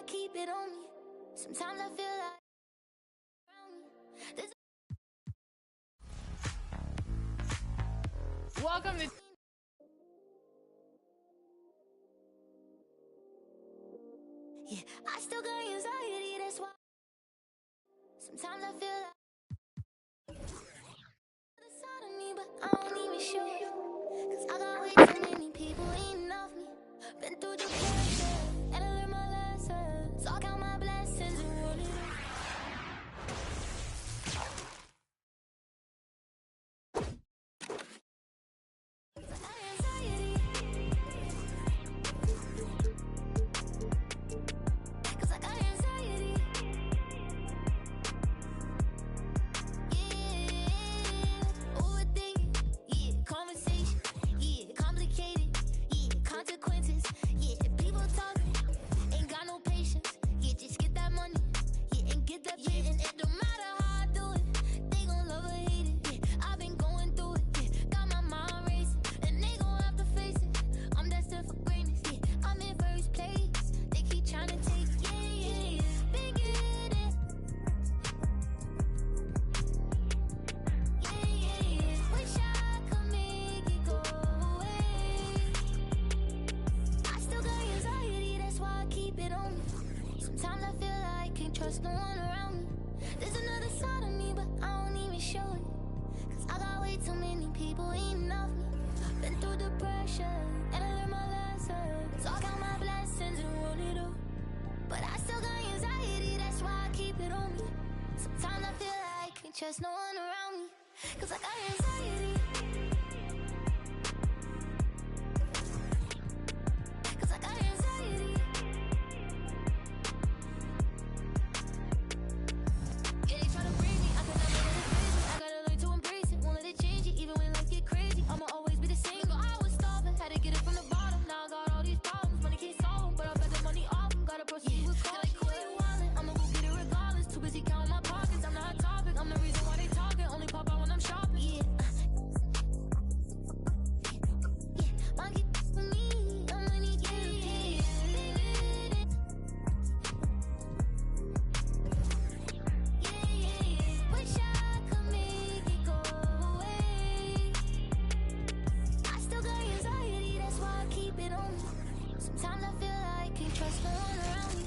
keep it on me. Sometimes I feel like around me. Welcome to Yeah, I still got anxiety, that's why sometimes I feel like the side of me, but I don't even show it. Cause I got way too many people eating off me. Been through depression, and I learned my lessons. So I count my blessings and roll it up. I got anxiety. Cause I got anxiety. Yeah, overthinking. Yeah, conversation. Yeah, complicated. Yeah, consequences. Yeah, people talking. Ain't got no patience. Yeah, just get that money. Yeah, and get that pay. And it don't matter how I do it. They gon' love or hate it. Yeah, I've been going through it. Yeah, got my mind racing. And they gon' have to face it. I'm destined for greatness. Yeah, I'm in first place. They keep trying to take. Yeah. Been getting it. Yeah. Wish I could make it go away. I still got anxiety, that's why I keep it on me. Sometimes I feel like I can't trust no one around me. There's another side of me, but I don't even show it. Cause I got way too many people eating off me. Been through depression, and I learned my lessons. So I count my blessings and roll it up. But I still got anxiety, that's why I keep it on me. Sometimes I feel like I can't trust no one around me. Cause I got anxiety. Cause I got anxiety. Yeah, they try to bring me, I can never let it phase me. I gotta learn to embrace it, won't let it change it. Even when life get crazy, I'ma always be the same. Girl, I was starving, had to get it from the bottom. Now I got all these problems, money can't solve them. But I bet the money off them, gotta proceed with caution. Like quit wildin', I'ma go get it regardless. Too busy counting my pockets, I'm not a topic. I'm the reason why they talking, only pop out when I'm shopping. Yeah. Monkey for me, I'm money getting. Wish I could make it go away. I still got anxiety, that's why I keep it on me. Sometimes I feel like I can't trust no one around me.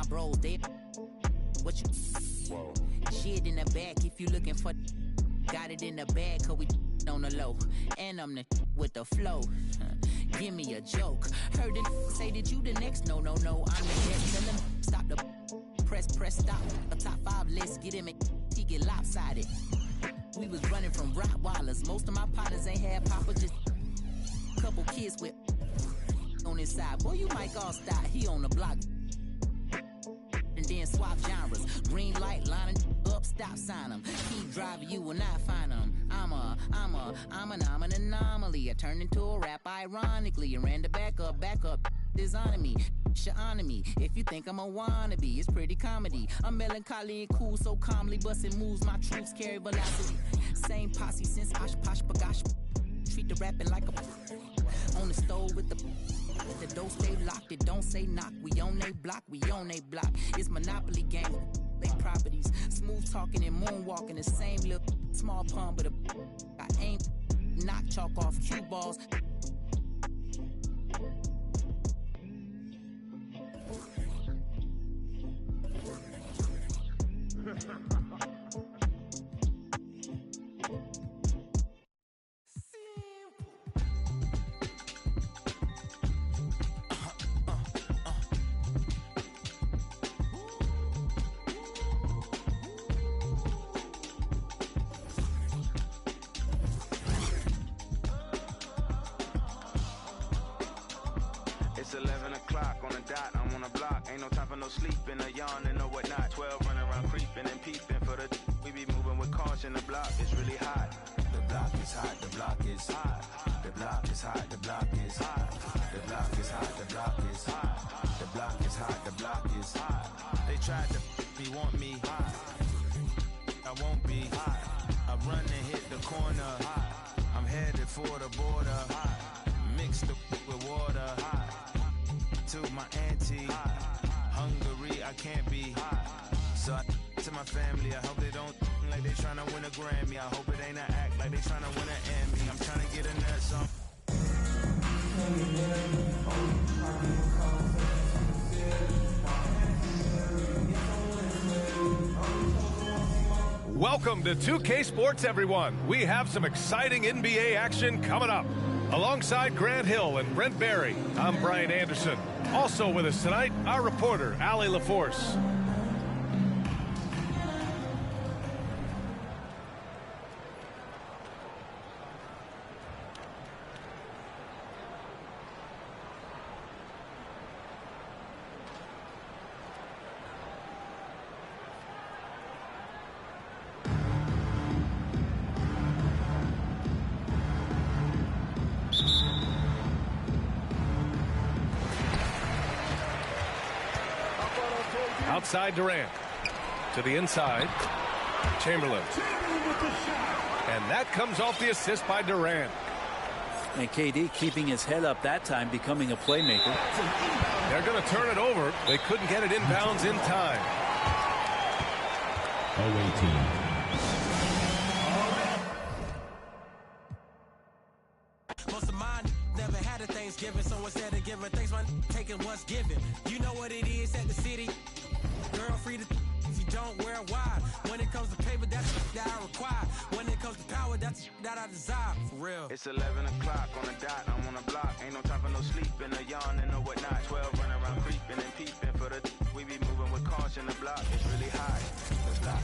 bros, they what you whoa. Shit in the back if you looking for got it in the bag cause we on the low and I'm the with the flow. Give me a joke. Heard it say that you the next no I'm the next. Tell them stop the press stop. A top 5 list get him he get lopsided. We was running from Rottweilers. Most of my partners ain't had papa, just couple kids with on his side. Boy, you Mike All-Star, he on the block. And then swap genres. Green light, lining up, stop sign him. Keep driving, you will not find him. I'm an anomaly. I turned into a rap ironically. And ran the back up, designing me. Honoring me. If you think I'm a wannabe, it's pretty comedy. I'm melancholy and cool, so calmly busting moves. My troops carry velocity. Same posse since Osh Posh Bagash. Treat the rapping like a on the stove with the door stay locked. It don't say knock. We on they block. It's Monopoly game. They properties. Smooth talking and moonwalking. The same little small pun, but I ain't knock chalk off cue balls. It's 11 o'clock on the dot, I'm on the block. Ain't no time for no sleeping, or yawning or whatnot. 12 running around creeping and peeping for the we be moving with caution. The block is really hot. The block is hot, the block is hot. The block is hot, the block is hot. The block is hot, the block is hot. The block is hot, the block is hot. They tried to me, want me hot. I won't be hot. I run and hit the corner. I'm headed for the border. Mix the with water. To my auntie, Hungary, I can't be. So I to my family, I hope they don't like they tryna win a Grammy. I hope it ain't an act like they tryna win an Emmy. I'm tryna get a nut song. Welcome to 2K Sports, everyone. We have some exciting NBA action coming up. Alongside Grant Hill and Brent Barry, I'm Brian Anderson. Also with us tonight, our reporter, Allie LaForce. Outside Durant. To the inside. Chamberlain. And that comes off the assist by Durant. And KD keeping his head up that time, becoming a playmaker. They're going to turn it over. They couldn't get it inbounds in time. Away team. Most of mine never had a Thanksgiving, so instead of giving thanks, man, taking what's given. You know what it is at the city. Girl free to if you don't wear wide. When it comes to paper, that's that I require. When it comes to power, that's that I desire. For real. It's 11 o'clock on the dot, I'm on the block. Ain't no time for no sleeping or yawning or whatnot. 12 running around creeping and peeping for the we be moving with caution. The block is really hot. The block.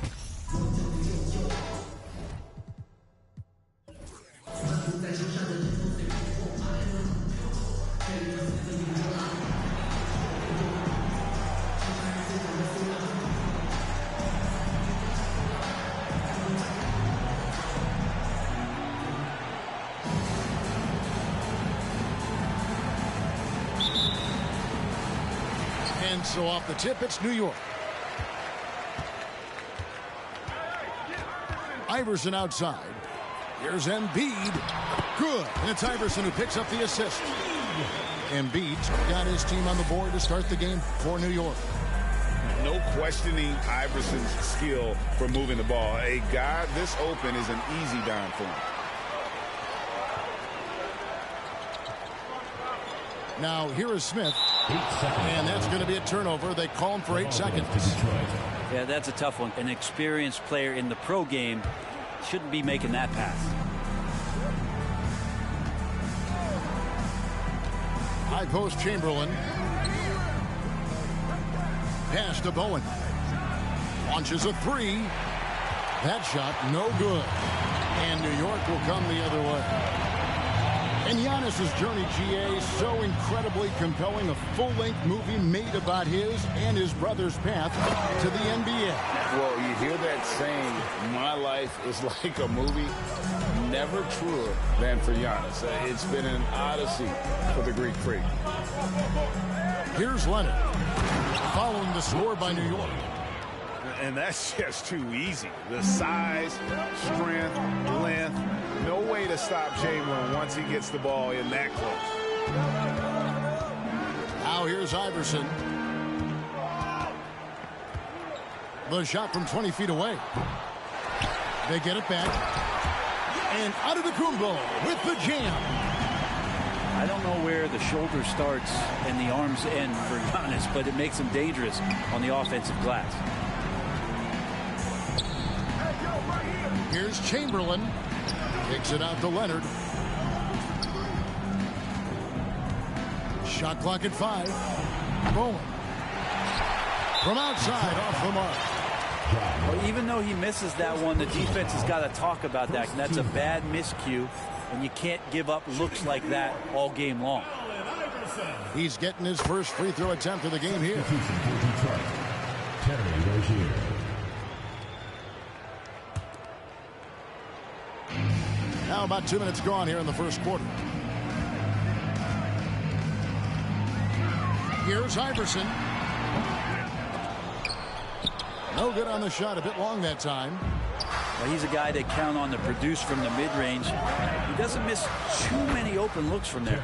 And so off the tip, it's New York. Iverson outside. Here's Embiid. Good. And it's Iverson who picks up the assist. Embiid's got his team on the board to start the game for New York. No questioning Iverson's skill for moving the ball. A guy this open is an easy dime for him. Now here is Smith. And that's going to be a turnover. They call him for 8 seconds. Yeah, that's a tough one. An experienced player in the pro game shouldn't be making that pass. High post Chamberlain. Pass to Bowen. Launches a 3. That shot no good. And New York will come the other way. And Giannis's journey, GA, so incredibly compelling. A full-length movie made about his and his brother's path to the NBA. Well, you hear that saying, my life is like a movie. Never truer than for Giannis. It's been an odyssey for the Greek Freak. Here's Leonard, following the score by New York. And that's just too easy. The size, strength, length. No way to stop Chamberlain once he gets the ball in that close. Now here's Iverson. The shot from 20 feet away. They get it back. And Antetokounmpo with the jam. I don't know where the shoulder starts and the arms end for Giannis, but it makes him dangerous on the offensive glass. Here's Chamberlain. Kicks it out to Leonard. Shot clock at 5. Bowen. From outside, off the mark. Well, even though he misses that one, the defense has got to talk about that. And that's a bad miscue, and you can't give up looks like that all game long. He's getting his first free throw attempt of the game here. Now about 2 minutes gone here in the first quarter. Here's Iverson. No good on the shot. A bit long that time. Well, he's a guy that count on to produce from the mid-range. He doesn't miss too many open looks from there.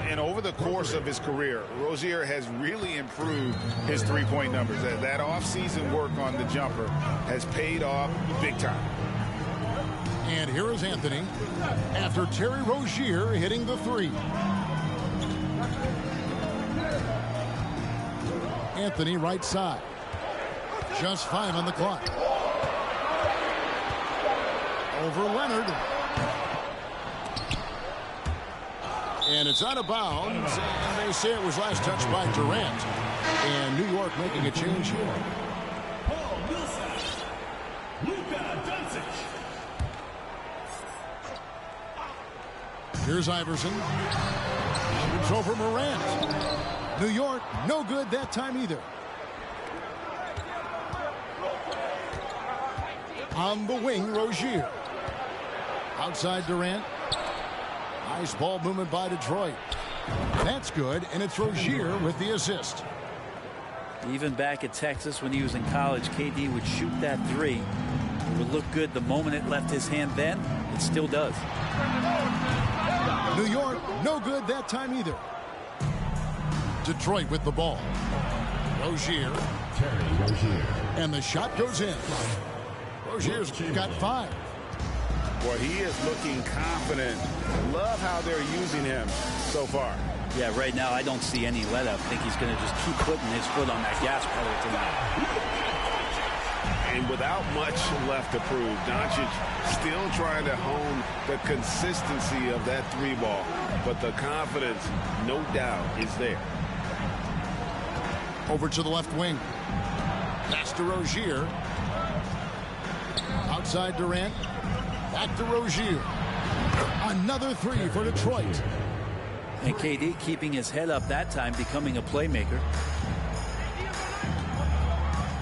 And over the course of his career, Rozier has really improved his three-point numbers. That off-season work on the jumper has paid off big time. And here is Anthony after Terry Rozier hitting the 3. Anthony right side. Just 5 on the clock. Over Leonard. And it's out of bounds. And they say it was last touched by Durant. And New York making a change here. Paul Millsap. Luka Doncic. Here's Iverson. It's over Morant. New York, no good that time either. On the wing, Rozier. Outside Durant. Nice ball movement by Detroit. That's good, and it's Rozier with the assist. Even back at Texas when he was in college, KD would shoot that 3. It would look good the moment it left his hand then. It still does. New York, no good that time either. Detroit with the ball. Rozier. And the shot goes in. Rozier's got 5. Boy, he is looking confident. Love how they're using him so far. Yeah, right now I don't see any let up. I think he's going to just keep putting his foot on that gas pedal tonight. And without much left to prove, Doncic still trying to hone the consistency of that 3 ball. But the confidence, no doubt, is there. Over to the left wing. Pass to Rozier. Outside Durant. Back to Rozier. Another 3 for Detroit. And KD keeping his head up that time, becoming a playmaker.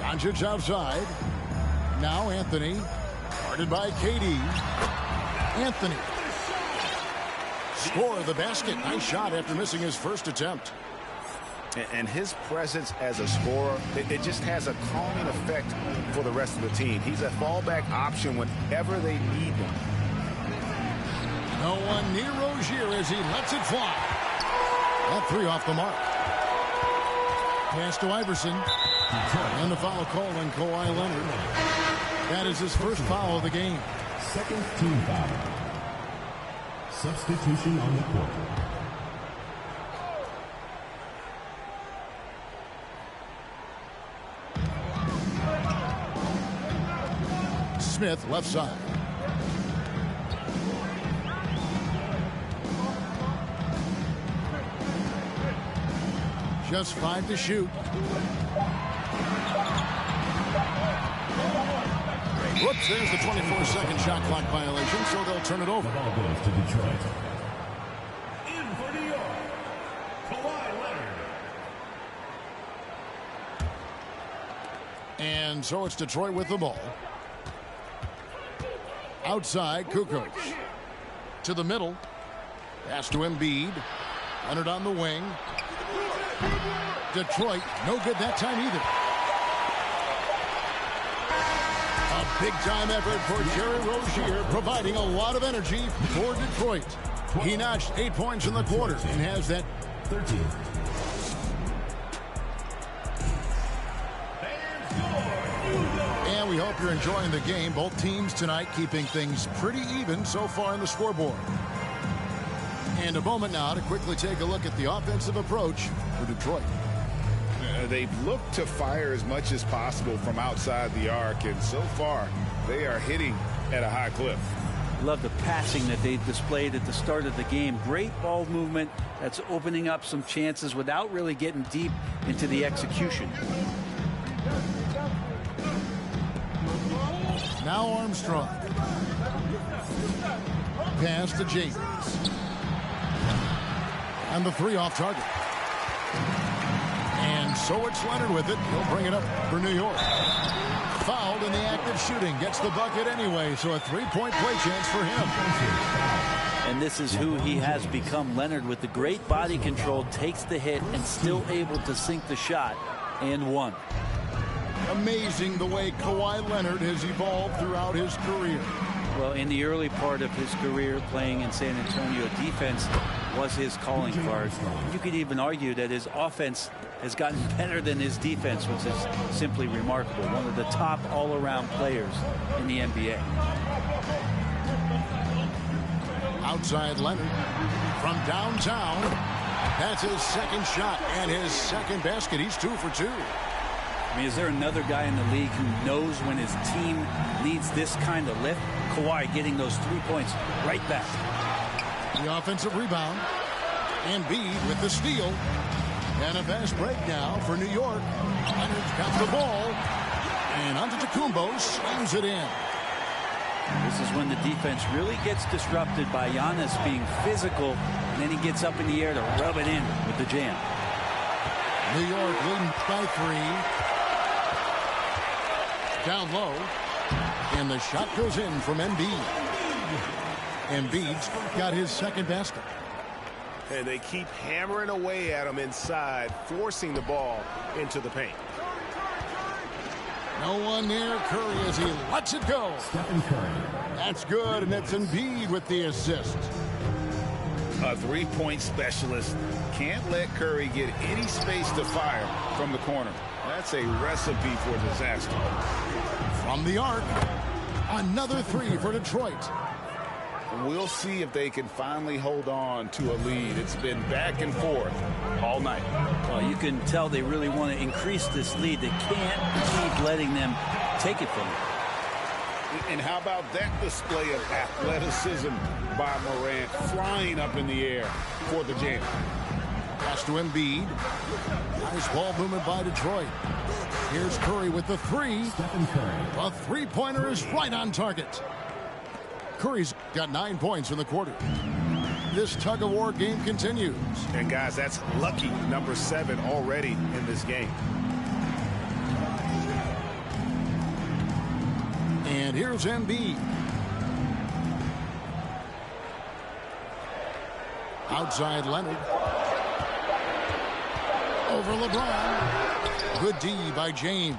Doncic outside. Now Anthony. Guarded by KD. Anthony. Score the basket. Nice shot after missing his first attempt. And his presence as a scorer, it just has a calming effect for the rest of the team. He's a fallback option whenever they need one. No one near Rozier as he lets it fly. That 3 off the mark. Pass to Iverson. And the foul call on Kawhi Leonard. That is his first foul of the game. Second team foul. Substitution on the court. Smith, left side. Just 5 to shoot. Whoops, there's the 24-second shot clock violation, so they'll turn it over. The ball goes to Detroit. In for New York, Kawhi Leonard. And so it's Detroit with the ball. Outside, Kukoc. To the middle. Pass to Embiid. Leonard on the wing. Detroit, no good that time either. A big-time effort for Jerry Rozier, providing a lot of energy for Detroit. He notched 8 points in the quarter and has that 13. And we hope you're enjoying the game. Both teams tonight keeping things pretty even so far in the scoreboard. And a moment now to quickly take a look at the offensive approach for Detroit. They've looked to fire as much as possible from outside the arc, and so far they are hitting at a high clip. Love the passing that they displayed at the start of the game. Great ball movement that's opening up some chances without really getting deep into the execution. Now Armstrong. Pass to James. And the 3 off target. And so it's Leonard with it. He'll bring it up for New York. Fouled in the act of shooting. Gets the bucket anyway, so a 3-point play chance for him. And this is who he has become. Leonard with the great body control takes the hit and still able to sink the shot and one. Amazing the way Kawhi Leonard has evolved throughout his career. Well, in the early part of his career playing in San Antonio, defense was his calling card. You could even argue that his offense has gotten better than his defense, which is simply remarkable. One of the top all-around players in the NBA. Outside Leonard from downtown. That's his second shot and his second basket. He's 2 for 2. I mean, is there another guy in the league who knows when his team needs this kind of lift? Kawhi getting those 3 points right back. The offensive rebound. Embiid with the steal. And a fast break now for New York. Leonard's got the ball. And Antetokounmpo slams it in. This is when the defense really gets disrupted by Giannis being physical. And then he gets up in the air to rub it in with the jam. New York leading by 3. Down low. And the shot goes in from Embiid. Embiid's got his second basket. And they keep hammering away at him inside, forcing the ball into the paint. No one near Curry as he lets it go. Stephen Curry. That's good, and it's Embiid with the assist. A 3-point specialist can't let Curry get any space to fire from the corner. That's a recipe for disaster. From the arc, another 3 for Detroit. We'll see if they can finally hold on to a lead. It's been back and forth all night. Well, you can tell they really want to increase this lead. They can't keep letting them take it from them. And how about that display of athleticism by Morant, flying up in the air for the jam. Pass to Embiid. Nice ball movement by Detroit. Here's Curry with the 3. Stephen Curry. The 3-pointer is right on target. Curry's got 9 points in the quarter. This tug-of-war game continues. And guys, that's lucky number 7 already in this game. And here's Embiid. Outside Leonard. Over LeBron. Good D by James.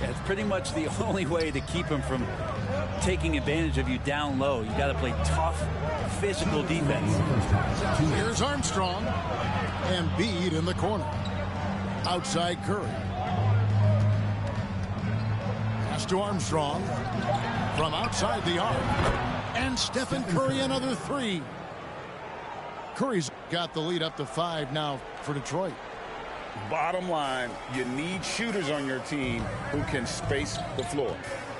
That's pretty much the only way to keep him from taking advantage of you down low. You got to play tough, physical defense. Here's Armstrong. Embiid in the corner. Outside Curry. Pass to Armstrong. From outside the arc. And Stephen Curry another 3. Curry's got the lead up to 5 now for Detroit. Bottom line, you need shooters on your team who can space the floor.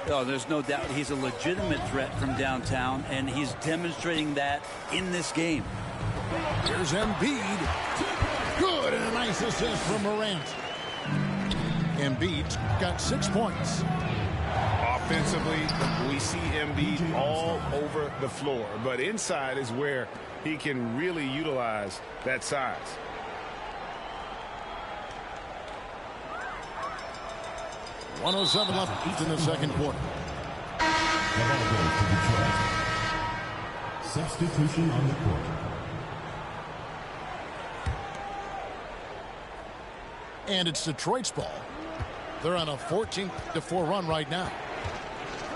Oh, there's no doubt he's a legitimate threat from downtown, and he's demonstrating that in this game. Here's Embiid. Good, and a nice assist from Morant. Embiid's got 6 points. Offensively, we see Embiid all over the floor, but inside is where he can really utilize that size. .107 left in the second quarter. The ball goes to Detroit. Substitution on the court. And it's Detroit's ball. They're on a 14-4 run right now.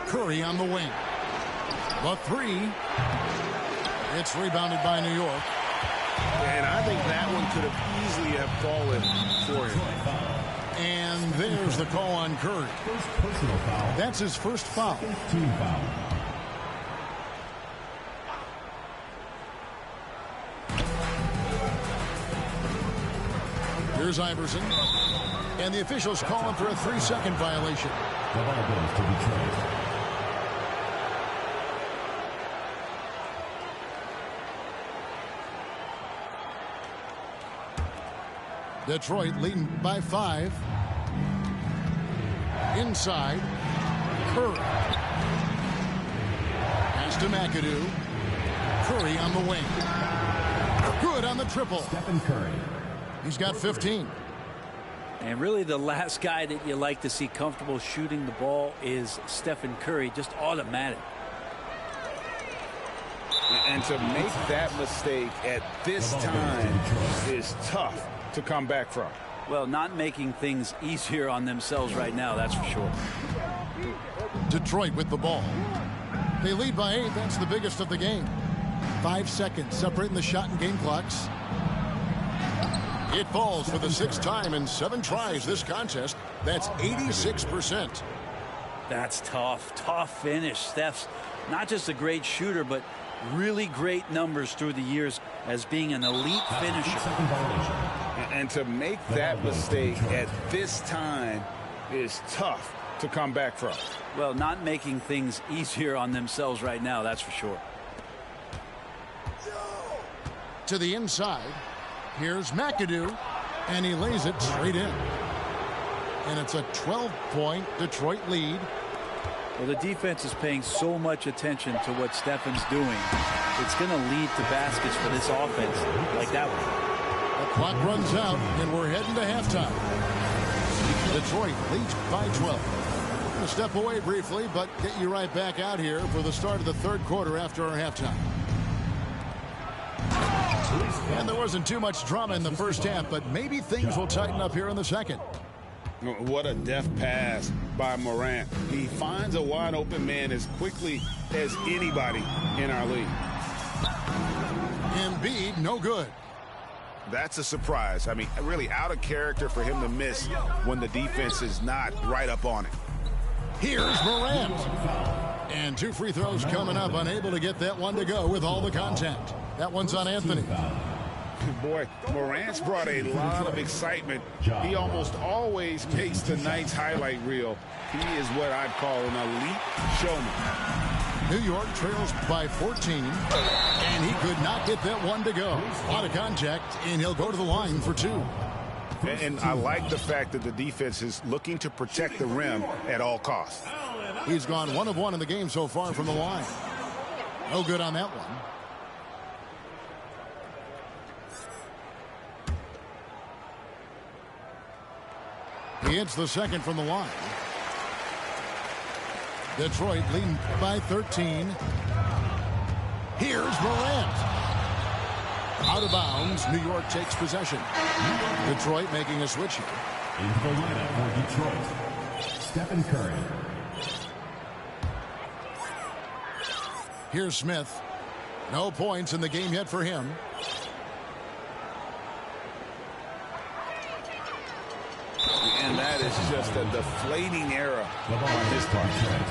Curry on the wing. The three. It's rebounded by New York. And I think that one could have easily have fallen for him. And there's the call on Curry. First personal foul. That's his first foul. Team foul. Here's Iverson. And the officials call him for a 3-second violation. The ball goes to Detroit. Detroit leading by 5. Inside. Curry. Pass to McAdoo. Curry on the wing. Good on the triple. Stephen Curry. He's got 15. And really the last guy that you like to see comfortable shooting the ball is Stephen Curry, just automatic. And to make that mistake at this time is tough to come back from. Well, not making things easier on themselves right now, that's for sure. Detroit with the ball. They lead by 8. That's the biggest of the game. 5 seconds separating the shot and game clocks. It falls for the 6th time in 7 tries this contest. That's 86%. That's tough. Tough finish. Steph's not just a great shooter, but really great numbers through the years as being an elite finisher. And to make that mistake at this time is tough to come back from. Well, not making things easier on themselves right now, that's for sure. To the inside. Here's McAdoo, and he lays it straight in. And it's a 12-point Detroit lead. Well, the defense is paying so much attention to what Stephen's doing. It's going to lead to baskets for this offense like that one. The clock runs out, and we're heading to halftime. Detroit leads by 12. We're going to step away briefly, but get you right back out here for the start of the third quarter after our halftime. And there wasn't too much drama in the first half, but maybe things will tighten up here in the second. What a deft pass by Morant. He finds a wide open man as quickly as anybody in our league. Embiid, no good. That's a surprise. I mean, really out of character for him to miss when the defense is not right up on it. Here's Morant. And 2 free throws coming up, unable to get that one to go with all the contact. That one's on Anthony. Boy, Morant's brought a lot of excitement. He almost always makes tonight's highlight reel. He is what I'd call an elite showman. New York trails by 14, and he could not get that one to go. A lot of contact, and he'll go to the line for 2. And I like the fact that the defense is looking to protect the rim at all costs. He's gone 1 of 1 in the game so far from the line. No good on that one. He hits the second from the line. Detroit leading by 13. Here's Morant. Out of bounds. New York takes possession. Detroit making a switch here. Into the lineup for Detroit, Stephen Curry. Here's Smith. No points in the game yet for him. And that is just a deflating error on his part.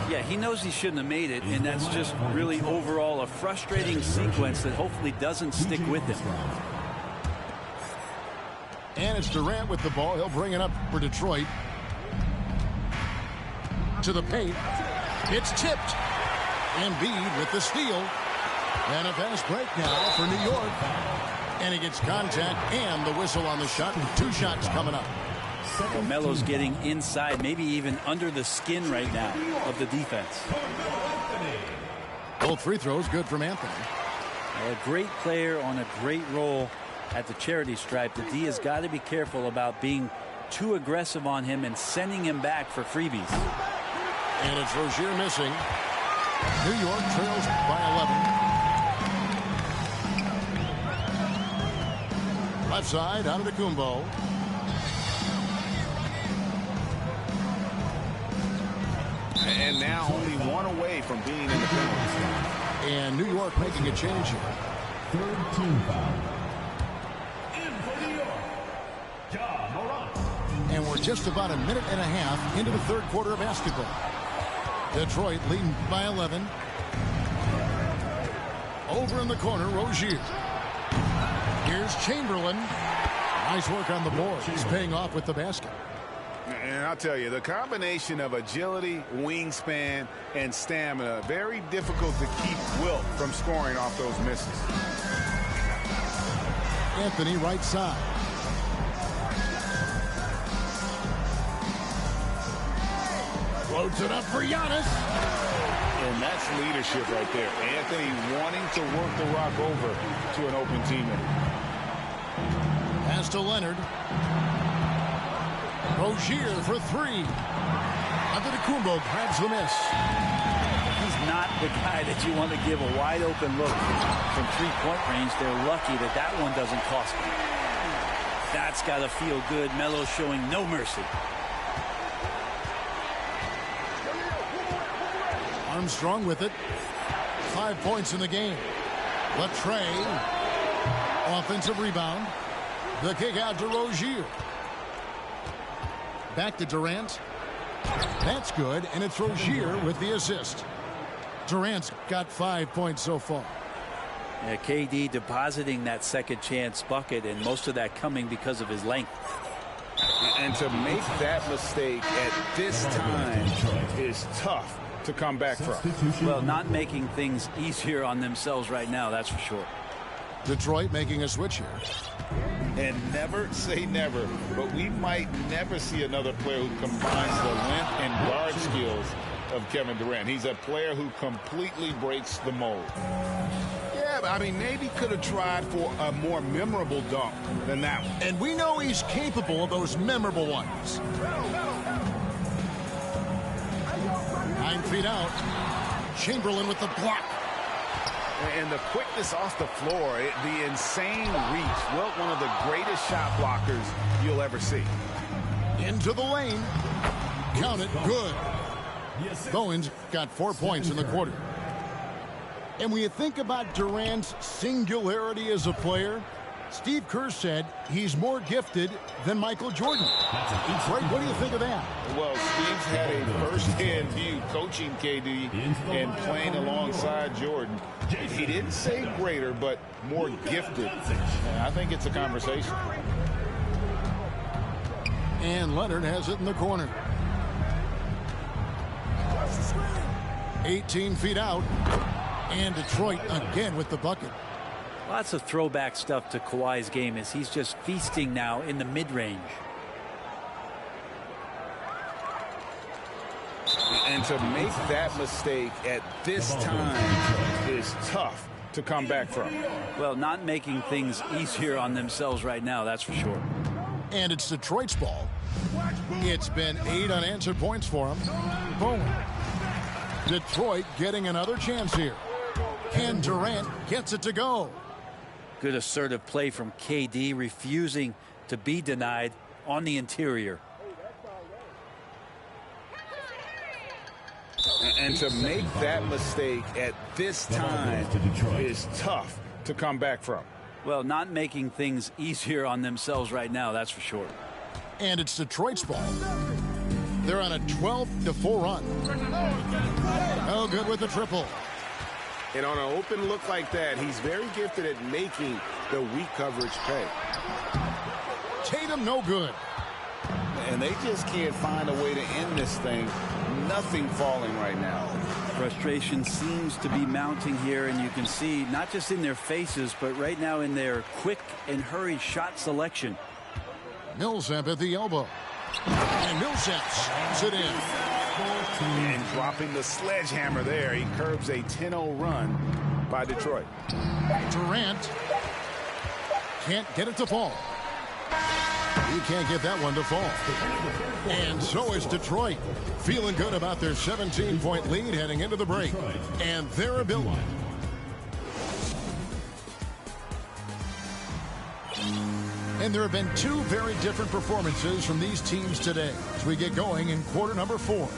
Yeah, he knows he shouldn't have made it, and that's just really overall a frustrating sequence that hopefully doesn't stick with him. And it's Durant with the ball. He'll bring it up for Detroit. To the paint. It's tipped. Embiid with the steal. And a fast break now for New York. And he gets contact and the whistle on the shot. 2 shots coming up. Well, Melo's getting inside, maybe even under the skin right now of the defense. Both free throws good from Anthony. Well, a great player on a great role at the charity stripe. The D has got to be careful about being too aggressive on him and sending him back for freebies. And it's Rozier missing. New York trails by 11. Left side, Antetokounmpo. And now only one away from being in the penalty. And New York making a change here. Third team foul. In for New York, Ja Morant. And we're just about a minute and a half into the third quarter of basketball. Detroit leading by 11. Over in the corner, Rozier. Here's Chamberlain. Nice work on the board. He's paying off with the basket. And I'll tell you, the combination of agility, wingspan, and stamina, very difficult to keep Wilt from scoring off those misses. Anthony right side. Floats it up for Giannis. And that's leadership right there. Anthony wanting to work the rock over to an open teammate. Pass to Leonard. Rozier for 3. Antetokounmpo grabs the miss. He's not the guy that you want to give a wide open look from 3-point range. They're lucky that that one doesn't cost them. That's got to feel good. Melo showing no mercy. Armstrong with it. 5 points in the game. Latrey. Offensive rebound. The kick out to Rozier. Back to Durant. That's good, and it's Rozier with the assist. Durant's got 5 points so far. Yeah, KD depositing that second chance bucket, and most of that coming because of his length. And to make that mistake at this time is tough to come back from. Well, not making things easier on themselves right now, that's for sure. Detroit making a switch here. And never say never, but we might never see another player who combines the length and guard skills of Kevin Durant. He's a player who completely breaks the mold. Yeah, but I mean, maybe could have tried for a more memorable dunk than that one. And we know he's capable of those memorable ones. 9 feet out. Chamberlain with the block. And the quickness off the floor, the insane reach. Well, one of the greatest shot blockers you'll ever see. Into the lane. Count it. Good. Bowens got 4 points in the quarter. And when you think about Durant's singularity as a player, Steve Kerr said he's more gifted than Michael Jordan. Right, what do you think of that? Well, Steve's had a first-hand view coaching KD and playing alongside Jordan. He didn't say greater, but more gifted. And I think it's a conversation. And Leonard has it in the corner. 18 feet out. And Detroit again with the bucket. Lots of throwback stuff to Kawhi's game as he's just feasting now in the mid-range. And to make that mistake at this time is tough to come back from. Well, not making things easier on themselves right now, that's for sure. And it's Detroit's ball. It's been 8 unanswered points for him. Boom. Detroit getting another chance here. Ken Durant gets it to go. Good assertive play from KD, refusing to be denied on the interior. And to make that mistake at this time is tough to come back from. Well, not making things easier on themselves right now, that's for sure. And it's Detroit's ball. They're on a 12-4 run. Oh, good with the triple. And on an open look like that, he's very gifted at making the weak coverage pay. Tatum, no good. And they just can't find a way to end this thing. nothing falling right now. Frustration seems to be mounting here, and you can see not just in their faces, but right now in their quick and hurried shot selection. Millsap at the elbow. And Millsap slams it in. And dropping the sledgehammer there, he curbs a 10-0 run by Detroit. Durant can't get it to fall. He can't get that one to fall. And so is Detroit, feeling good about their 17-point lead heading into the break and their ability. And there have been two very different performances from these teams today as we get going in quarter number 4.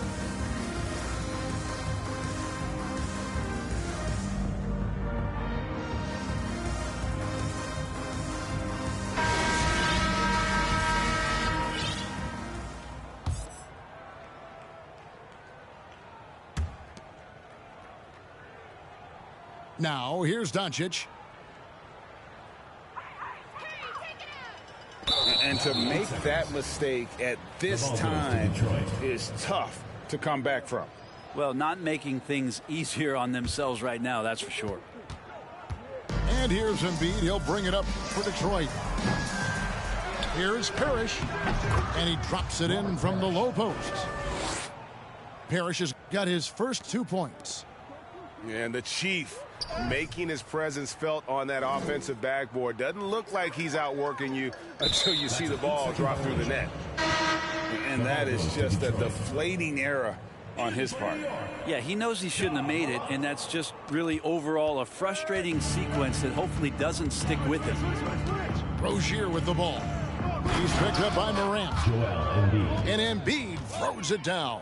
Now, here's Doncic. And to make that mistake at this time is tough to come back from. Well, not making things easier on themselves right now, that's for sure. And here's Embiid. He'll bring it up for Detroit. Here's Parrish. And he drops it in from the low post. Parrish has got his first 2 points. And the Chief making his presence felt on that offensive backboard. Doesn't look like he's outworking you until you see the ball drop through the net. And that is just a deflating error on his part. Yeah, he knows he shouldn't have made it, and that's just really overall a frustrating sequence that hopefully doesn't stick with him. Rozier with the ball. He's picked up by Morant. And Embiid throws it down.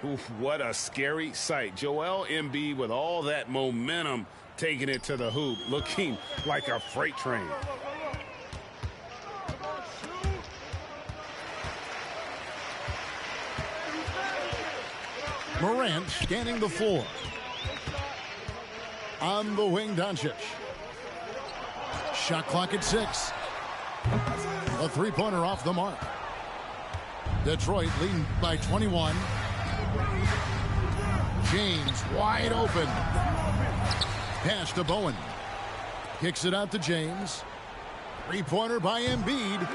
Oof, what a scary sight. Joel Embiid with all that momentum taking it to the hoop, looking like a freight train. Morant scanning the floor. On the wing, Doncic. Shot clock at 6. A three-pointer off the mark. Detroit leading by 21. James wide open. Pass to Bowen. Kicks it out to James. Three-pointer by Embiid.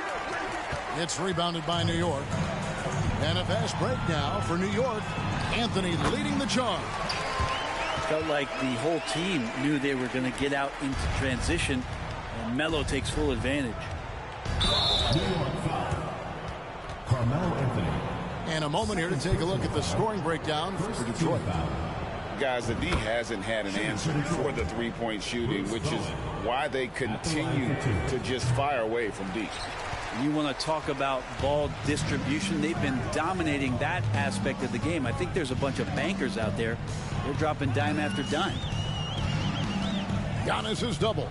It's rebounded by New York. And a fast break now for New York. Anthony leading the charge. Felt like the whole team knew they were going to get out into transition, and Melo takes full advantage. New York foul. Carmelo Anthony. And a moment here to take a look at the scoring breakdown for Detroit. Guys, the D hasn't had an answer for the three-point shooting, which is why they continue to just fire away from deep. You want to talk about ball distribution. They've been dominating that aspect of the game. I think there's a bunch of bankers out there. They're dropping dime after dime. Giannis is double.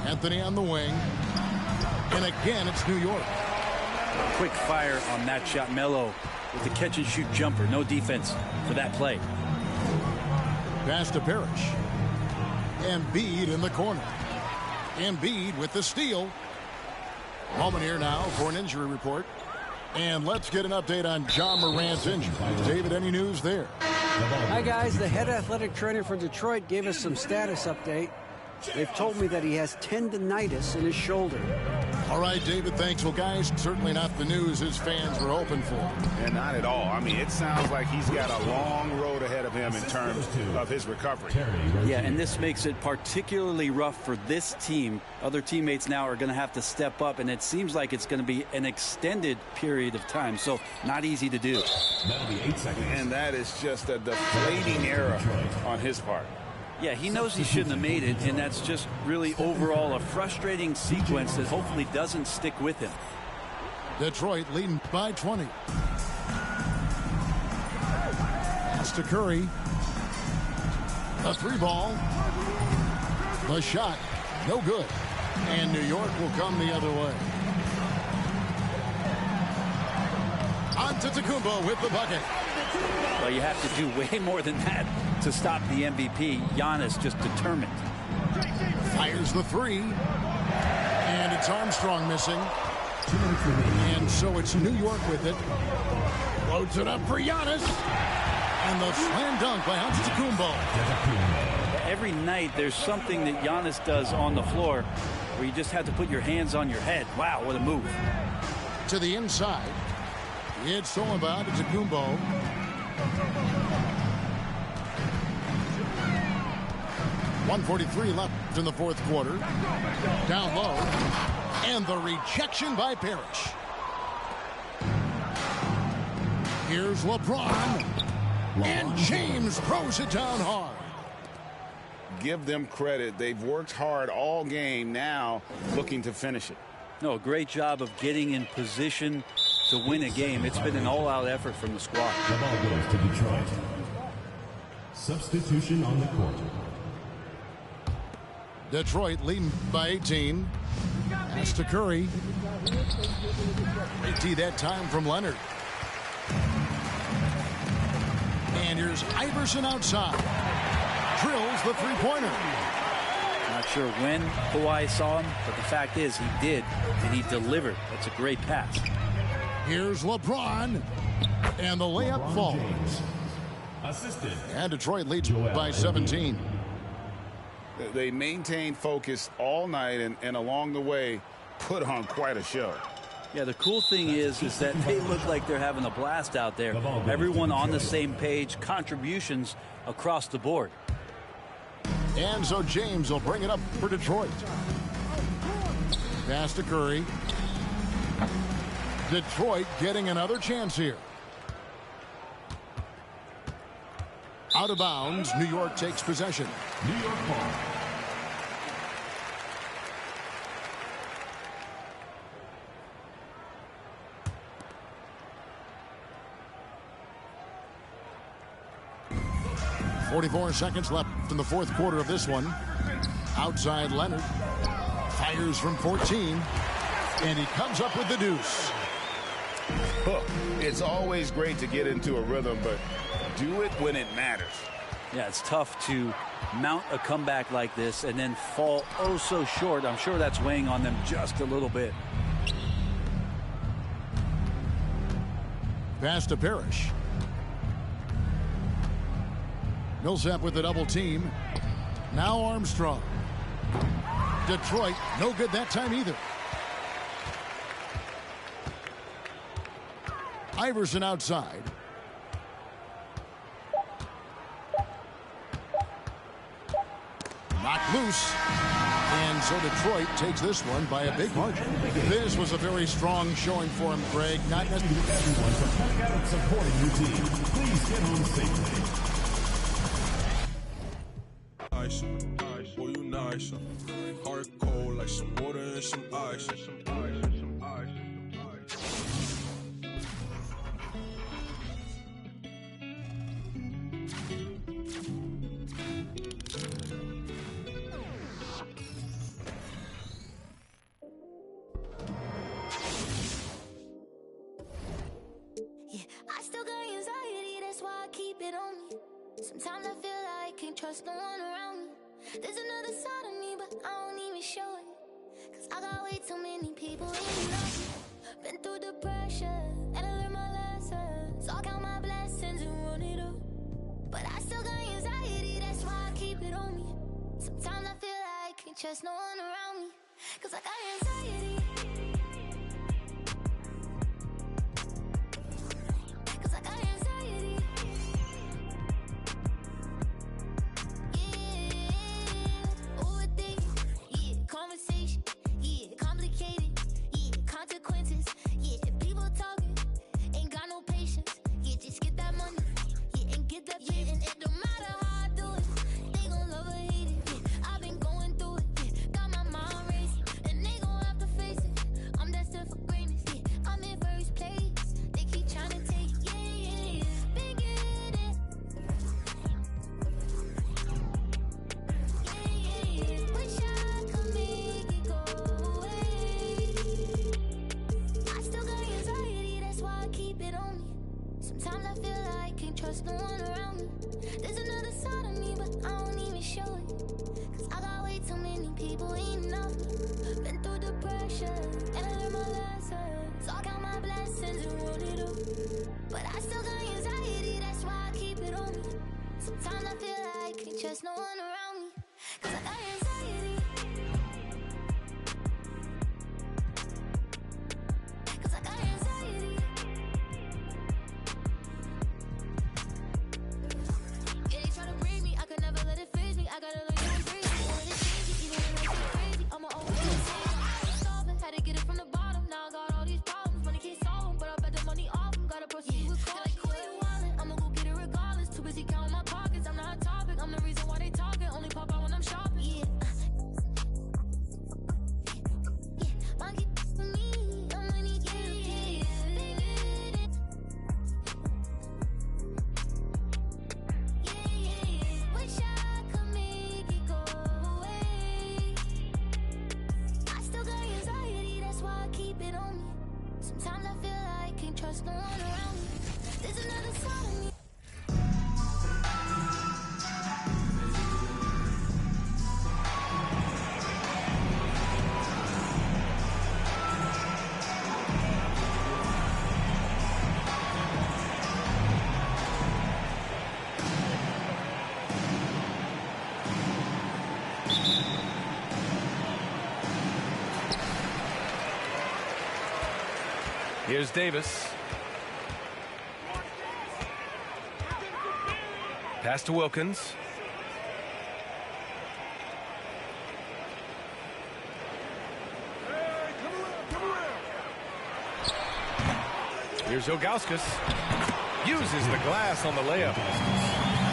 Anthony on the wing. And again, it's New York. Quick fire on that shot. Melo with the catch-and-shoot jumper. No defense for that play. Pass to Parrish. Embiid in the corner. Embiid with the steal. Moment here now for an injury report. And let's get an update on John Morant's injury. David, any news there? Hi, guys. The head athletic trainer for Detroit gave us some status update. They've told me that he has tendinitis in his shoulder. All right, David, thanks. Well, guys, certainly not the news his fans were hoping for. And not at all. I mean, it sounds like he's got a long road ahead of him in terms of his recovery. Yeah, and this makes it particularly rough for this team. Other teammates now are going to have to step up, and it seems like it's going to be an extended period of time, so not easy to do. That'll be 8 seconds. And that is just a deflating error on his part. Yeah, he knows he shouldn't have made it, and that's just really overall a frustrating sequence that hopefully doesn't stick with him. Detroit leading by 20. Pass to Curry. A three ball. The shot, no good. And New York will come the other way. Antetokounmpo with the bucket. Well, you have to do way more than that to stop the MVP. Giannis just determined. Fires the three. And it's Armstrong missing. And so it's New York with it. Floats it up for Giannis. And the slam dunk by Antetokounmpo. Every night there's something that Giannis does on the floor where you just have to put your hands on your head. Wow, what a move. To the inside. It's all about Antetokounmpo. .143 left in the fourth quarter. Down low. And the rejection by Parrish. Here's LeBron. And James throws it down hard. Give them credit. They've worked hard all game, now looking to finish it. No, great job of getting in position to win a game. It's been an all-out effort from the squad. The ball goes to Detroit. Substitution on the court. Detroit leading by 18. Pass to Curry. Great that time from Leonard. And here's Iverson outside. Drills the three-pointer. Not sure when Kawhi saw him, but the fact is he did, and he delivered. That's a great pass. Here's LeBron. And the layup falls. Assisted. And Detroit leads by 17. They maintained focus all night and along the way put on quite a show. Yeah, the cool thing is that they look like they're having a blast out there. Everyone on the same page, contributions across the board. And so James will bring it up for Detroit. Pass to Curry. Detroit getting another chance here. Out of bounds, New York takes possession. New York ball. .44 seconds left in the fourth quarter of this one. Outside Leonard. Fires from 14. And he comes up with the deuce. It's always great to get into a rhythm, but do it when it matters. Yeah, it's tough to mount a comeback like this and then fall oh so short. I'm sure that's weighing on them just a little bit. Pass to Parrish. Millsap with the double team. Now Armstrong. Detroit, no good that time either. Iverson outside. Knocked loose. And so Detroit takes this one by a big margin. This was a very strong showing for him, Greg. Not necessarily. Everyone for back out and supporting your team. Please get home safely. Ice, boy, you nice. Heart cold like some water and some ice. Yeah, I still got anxiety, that's why I keep it on me. Sometimes I feel like I can't trust no one around me. There's another side of me, but I don't even show it. Cause I got way too many people in love. Been through the pressure, and I learned my lesson. So I count my blessings and run it up. But I still got anxiety, that's why I keep it on me. Sometimes I feel like I can't trust no one around me. Cause I got anxiety. Cause I got anxiety. Conversation, yeah, complicated, yeah, consequences, yeah, people talking, ain't got no patience, yeah, just get that money, yeah, and get that pay, and it don't matter how I do it, they gon' love or hate it, yeah, I've been going through it, yeah, got my mind racing, and they gon' have to face Sometimes I feel like I can't trust no one around me. 'Cause I got anxiety. 'Cause I got anxiety. Yeah, they try to break me. I could never let it freeze me. I gotta learn to embrace it. Won't let it change it, even when I feel crazy. I'ma always say I was starving. Had to get it from the bottom. Now I got all these problems. Money can't solve them, but I bet the money off them. Gotta proceed with caution. Like quit wildin'. I'ma go get it regardless. Too busy counting my pockets. I'm not a topic. I'm the reason why they talking. Only pop out when I'm shopping. Yeah. Monkey for me. I'm money. Yeah. Wish I could make it go away. I still got anxiety, that's why I keep it on me. Sometimes I feel like I can't trust no one around me. There's another side of me. Here's Davis. Pass to Wilkins. Here's Ilgauskas. Uses the glass on the layup.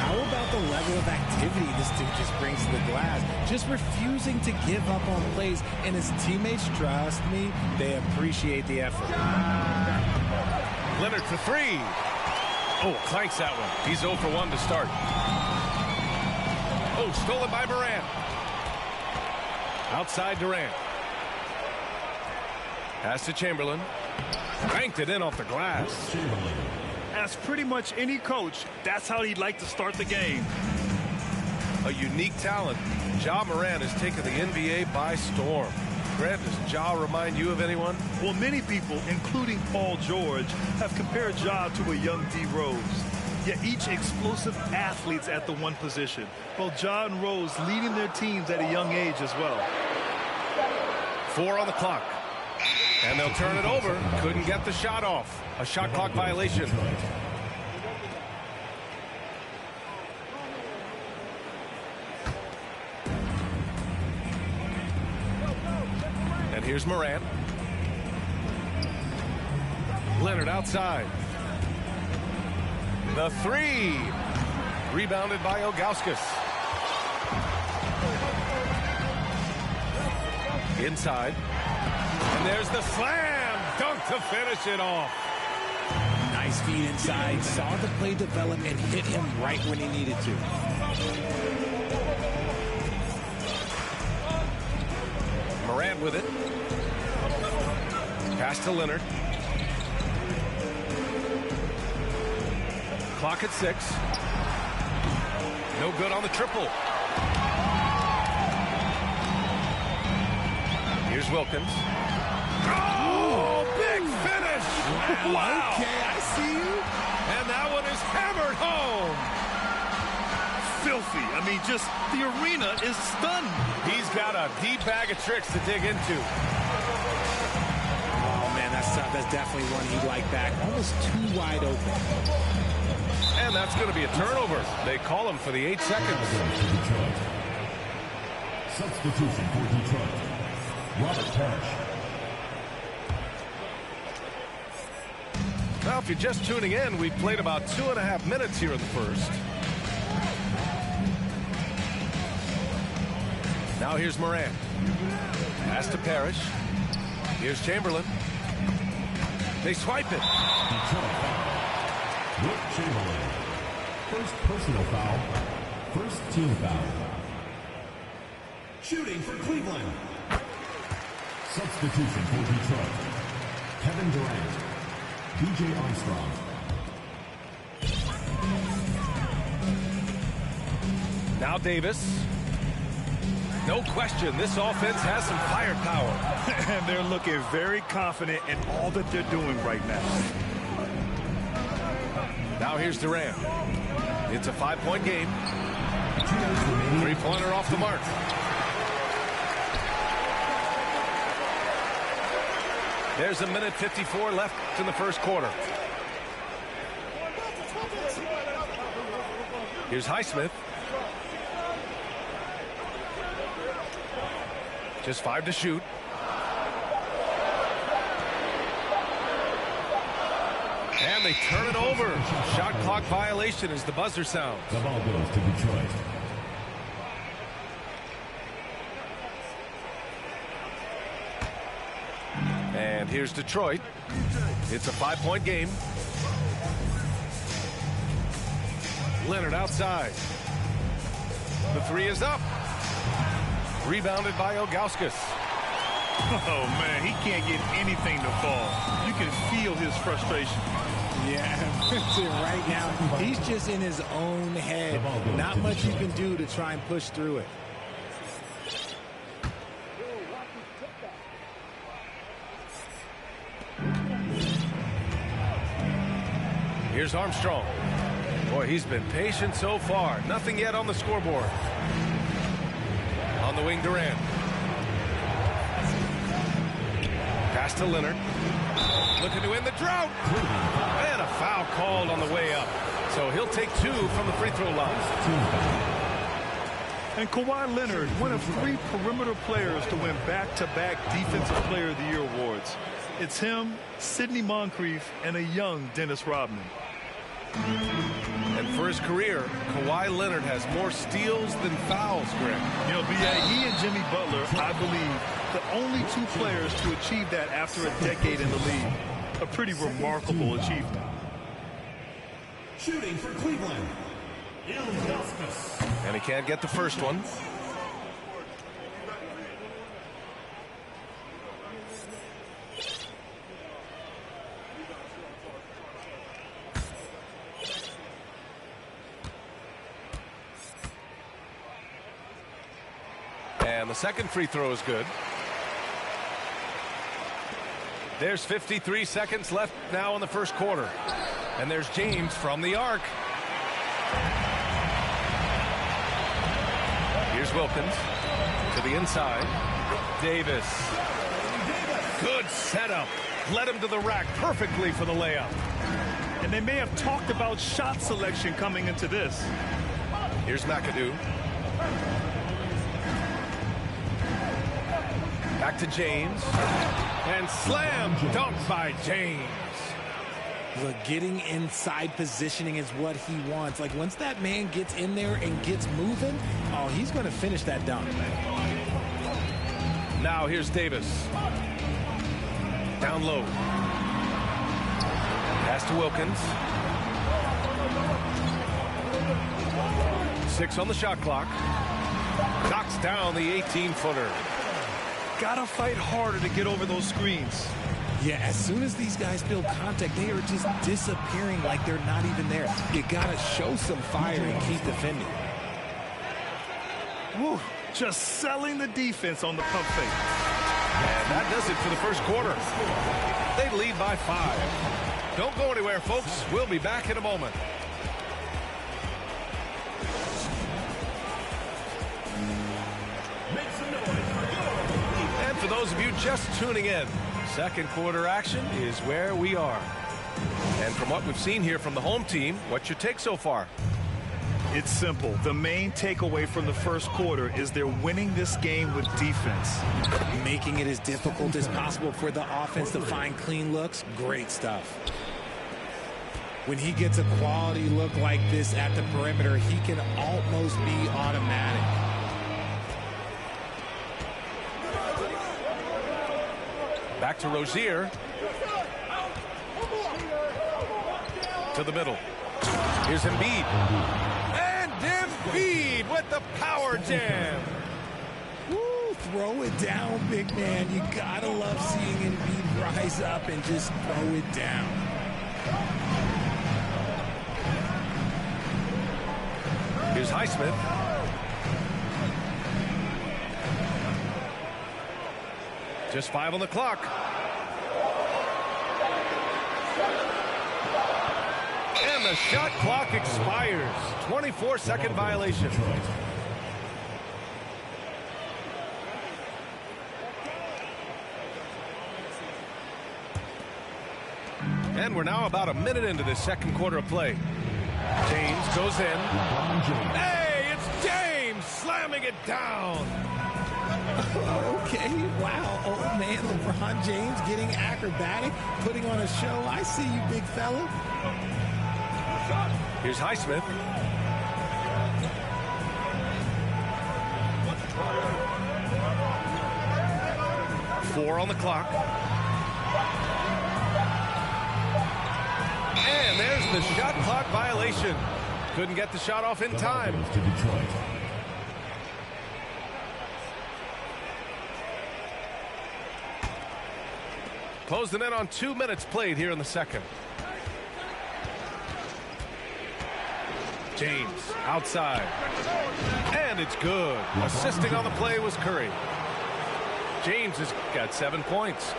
How about the level of activity this dude just brings to the glass? Just refusing to give up on plays, and his teammates, trust me, they appreciate the effort. Leonard for three. Oh, clanks that one. He's 0 for 1 to start. Oh, stolen by Morant. Outside Durant. Pass to Chamberlain. Banked it in off the glass. As pretty much any coach, that's how he'd like to start the game. A unique talent. Ja Morant has taken the NBA by storm. Grant, does Ja remind you of anyone? Well, many people, including Paul George, have compared Ja to a young D. Rose. Yet each explosive athlete's at the one position. Both Ja and Rose leading their teams at a young age as well. 4 on the clock. And they'll turn it over. Couldn't get the shot off. A shot clock violation. And here's Morant. Leonard outside. The three. Rebounded by Ilgauskas. Inside. And there's the slam dunk to finish it off. Nice feed inside. Saw the play develop and hit him right when he needed to. Morant with it. Pass to Leonard. Clock at 6. No good on the triple. Here's Wilkins. Oh, big finish! Wow! Okay, I see you. And that one is hammered home. Filthy. I mean, just the arena is stunned. He's got a deep bag of tricks to dig into. Oh, man, that's definitely one he'd like back. Almost too wide open. And that's going to be a turnover. They call him for the 8 seconds. Substitution for Detroit. Robert Parrish. Now, if you're just tuning in, we've played about 2.5 minutes here in the first. Now here's Morant. Pass to Parrish. Here's Chamberlain. They swipe it. Wilt Chamberlain. First personal foul. First team foul. Shooting for Cleveland. Substitution for Detroit. Kevin Durant. DJ Armstrong. Now Davis. No question, this offense has some firepower. And they're looking very confident in all that they're doing right now. Now here's Durant. It's a 5-point game. Three-pointer off the mark. There's a minute 54 left in the first quarter. Here's Highsmith. Just 5 to shoot. And they turn it over. Shot clock violation as the buzzer sounds. The ball goes to Detroit. And here's Detroit. It's a 5-point game. Leonard outside. The three is up. Rebounded by Ilgauskas. Oh, man, he can't get anything to fall. You can feel his frustration. Yeah, right now, he's just in his own head. Not much he can do to try and push through it. Here's Armstrong. Boy, he's been patient so far. Nothing yet on the scoreboard. On the wing, Durant. Pass to Leonard. Looking to win the drought. And a foul called on the way up. So he'll take 2 from the free throw line. And Kawhi Leonard, one of 3 perimeter players to win back-to-back Defensive Player of the Year awards. It's him, Sidney Moncrief, and a young Dennis Rodman. And for his career, Kawhi Leonard has more steals than fouls, Greg. You know, B.A., he and Jimmy Butler, I believe, the only 2 players to achieve that after a decade in the league. A pretty remarkable achievement. Shooting for Cleveland, Ilgauskas. And he can't get the first one. And the second free throw is good. There's 53 seconds left now in the first quarter. And there's James from the arc. Here's Wilkins to the inside. Davis. Good setup. Led him to the rack perfectly for the layup. And they may have talked about shot selection coming into this. Here's McAdoo. Back to James. And slam dunk by James. Look, getting inside positioning is what he wants. Like, once that man gets in there and gets moving, oh, he's going to finish that dunk. Now here's Davis. Down low. Pass to Wilkins. 6 on the shot clock. Knocks down the 18-footer. Gotta fight harder to get over those screens. Yeah, as soon as these guys build contact, they are just disappearing like they're not even there. You gotta show some fire and keep defending. Woo, just selling the defense on the pump fake. And that does it for the first quarter. They lead by 5. Don't go anywhere, folks. We'll be back in a moment. And for those of you just tuning in, second quarter action is where we are. And from what we've seen here from the home team, what's your take so far? It's simple. The main takeaway from the first quarter is they're winning this game with defense. Making it as difficult as possible for the offense to find clean looks. Great stuff. When he gets a quality look like this at the perimeter, he can almost be automatic. Back to Rozier. To the middle. Here's Embiid. And Embiid with the power jam. Woo, throw it down, big man. You gotta love seeing Embiid rise up and just throw it down. Here's Highsmith. Just 5 on the clock. And the shot clock expires. 24-second violation. And we're now about a minute into the second quarter of play. James goes in. Hey, it's James slamming it down. Okay, wow. Old man LeBron James getting acrobatic, putting on a show. I see you, big fella. Here's Highsmith. Four on the clock. And there's the shot clock violation. Couldn't get the shot off in time. To Detroit. Closing in on 2 minutes played here in the second. James outside. And it's good. Assisting on the play was Curry. James has got 7 points.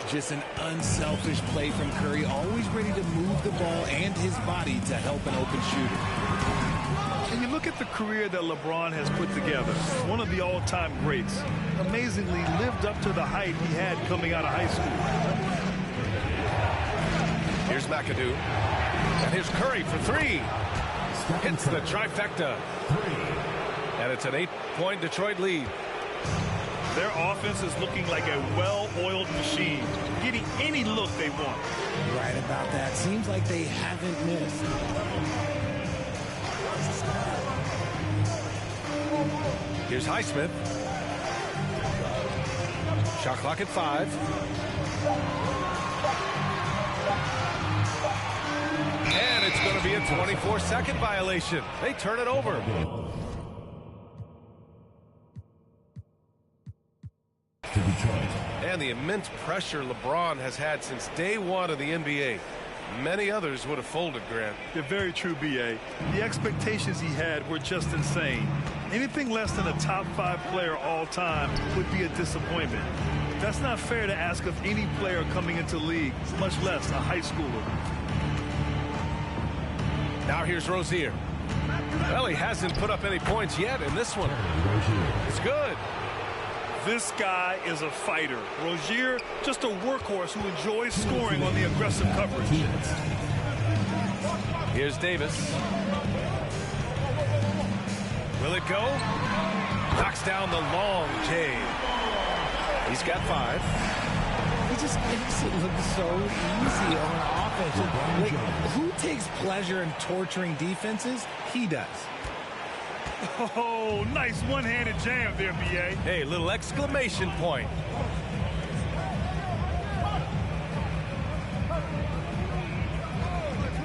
Just an unselfish play from Curry, always ready to move the ball and his body to help an open shooter. And you look at the career that LeBron has put together, one of the all-time greats. Amazingly lived up to the height he had coming out of high school. Here's McAdoo. And here's Curry for three. Hits the trifecta. And it's an 8-point Detroit lead. Their offense is looking like a well-oiled machine, getting any look they want. Right about that. Seems like they haven't missed. Here's Highsmith. Shot clock at 5. And it's going to be a 24-second violation. They turn it over. To Detroit. And the immense pressure LeBron has had since day one of the NBA. Many others would have folded, Grant. They're very true, B.A. The expectations he had were just insane. Anything less than a top 5 player all time would be a disappointment. That's not fair to ask of any player coming into the league, much less a high schooler. Now here's Rozier. Well, he hasn't put up any points yet in this one. It's good. This guy is a fighter. Rozier, just a workhorse who enjoys scoring on the aggressive coverage. Here's Davis. Will it go? Knocks down the long J. He's got 5. He just makes it look so easy on offense. Like, who takes pleasure in torturing defenses? He does. Oh, nice one-handed jam there, B.A. Hey, little exclamation point.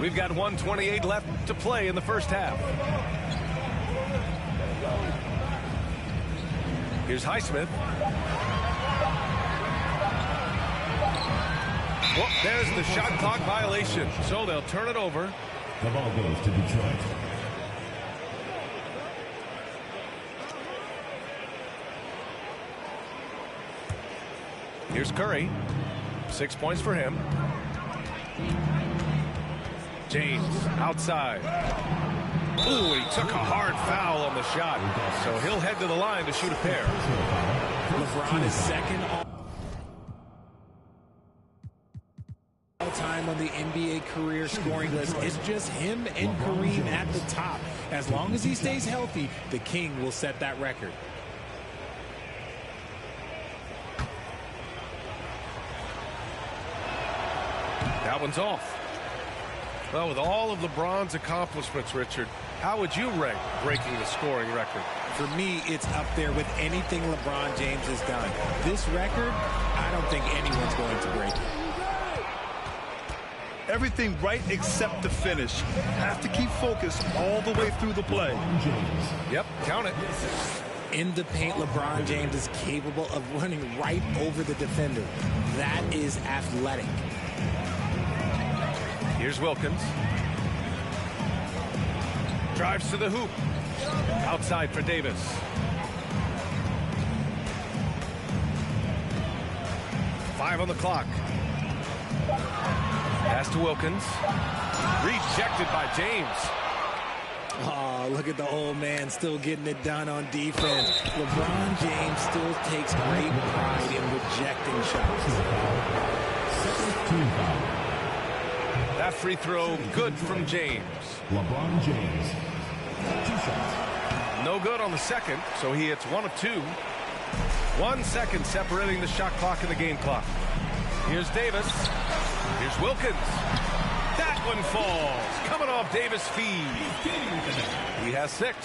We've got 1:28 left to play in the first half. Here's Highsmith. Well, there's the shot clock violation. So they'll turn it over. The ball goes to Detroit. Here's Curry. 6 points for him. James outside. Ooh, he took a hard foul on the shot. So he'll head to the line to shoot a pair. LeBron is second all time on the NBA career scoring list. It's just him and Kareem at the top. As long as he stays healthy, the King will set that record. That one's off. Well, with all of LeBron's accomplishments, Richard, how would you rank breaking the scoring record? For me, it's up there with anything LeBron James has done. This record, I don't think anyone's going to break it. Everything right except the finish. Have to keep focused all the way through the play. Yep, count it. In the paint, LeBron James is capable of running right over the defender. That is athletic. Here's Wilkins. Drives to the hoop. Outside for Davis. Five on the clock. Pass to Wilkins. Rejected by James. Oh, look at the old man still getting it done on defense. LeBron James still takes great pride in rejecting shots. That free throw good from James. LeBron James. 2 shots. No good on the second, so he hits 1 of 2. 1 second separating the shot clock and the game clock. Here's Davis. Here's Wilkins. That one falls. Coming off Davis' feed. He has 6.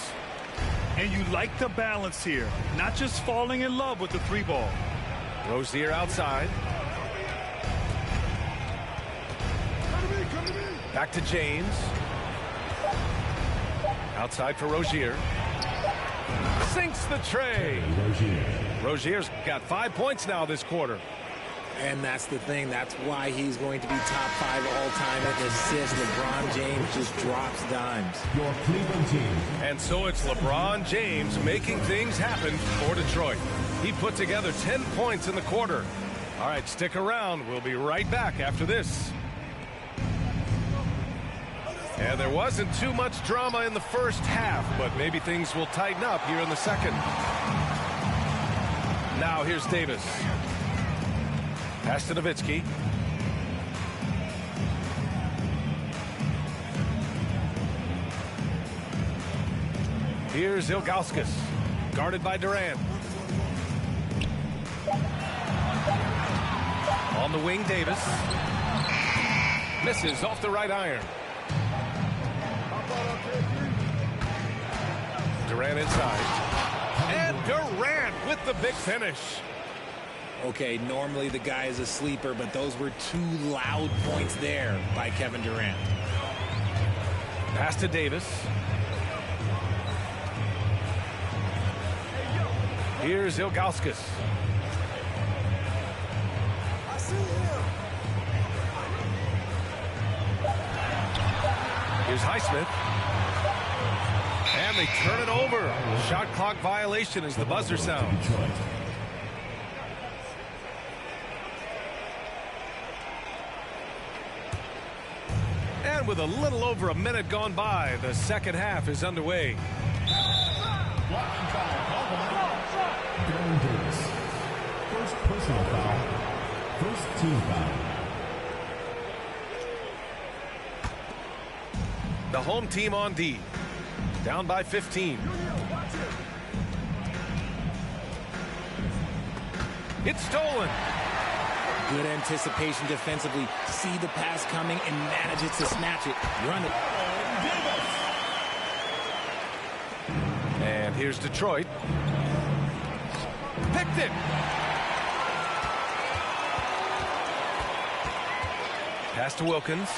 And you like the balance here. Not just falling in love with the 3 ball. Rozier outside. Back to James. Outside for Rozier. Sinks the tray. Rozier's got 5 points now this quarter. And that's the thing. That's why he's going to be top 5 all-time in assists. LeBron James just drops dimes. Your Cleveland team. And so it's LeBron James making things happen for Detroit. He put together 10 points in the quarter. All right, stick around. We'll be right back after this. And there wasn't too much drama in the first half, but maybe things will tighten up here in the second. Now here's Davis. Pass to Nowitzki. Here's Ilgauskas, guarded by Durant. On the wing, Davis. Misses off the right iron. Durant inside. And Durant with the big finish. Okay, normally the guy is a sleeper, but those were 2 loud points there by Kevin Durant. Pass to Davis. Here's Ilgauskas. Here's Highsmith. And they turn it over. Shot clock violation as the buzzer sounds. And with a little over a minute gone by, the second half is underway. Blocking foul. Baron Davis. First personal foul. First team foul. The home team on D. Down by 15. It's stolen. Good anticipation defensively. See the pass coming and manages to snatch it. Run it. And here's Detroit. Picked it. Pass to Wilkins.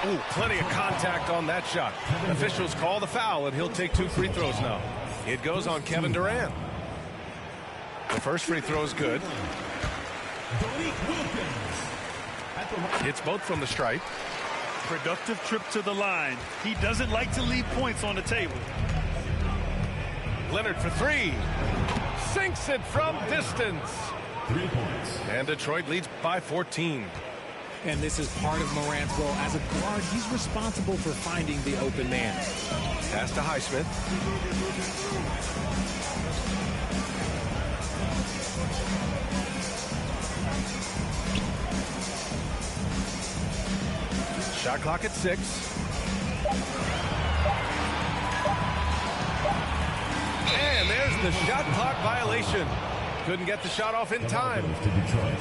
Ooh, plenty of contact on that shot. Officials call the foul, and he'll take 2 free throws now. It goes on Kevin Durant. The first free throw is good. It's both from the stripe. Productive trip to the line. He doesn't like to leave points on the table. Leonard for 3. Sinks it from distance. 3 points. And Detroit leads by 14. And this is part of Morant's role. As a guard, he's responsible for finding the open man. Pass to Highsmith. Shot clock at 6. And there's the shot clock violation. Couldn't get the shot off in time. To Detroit.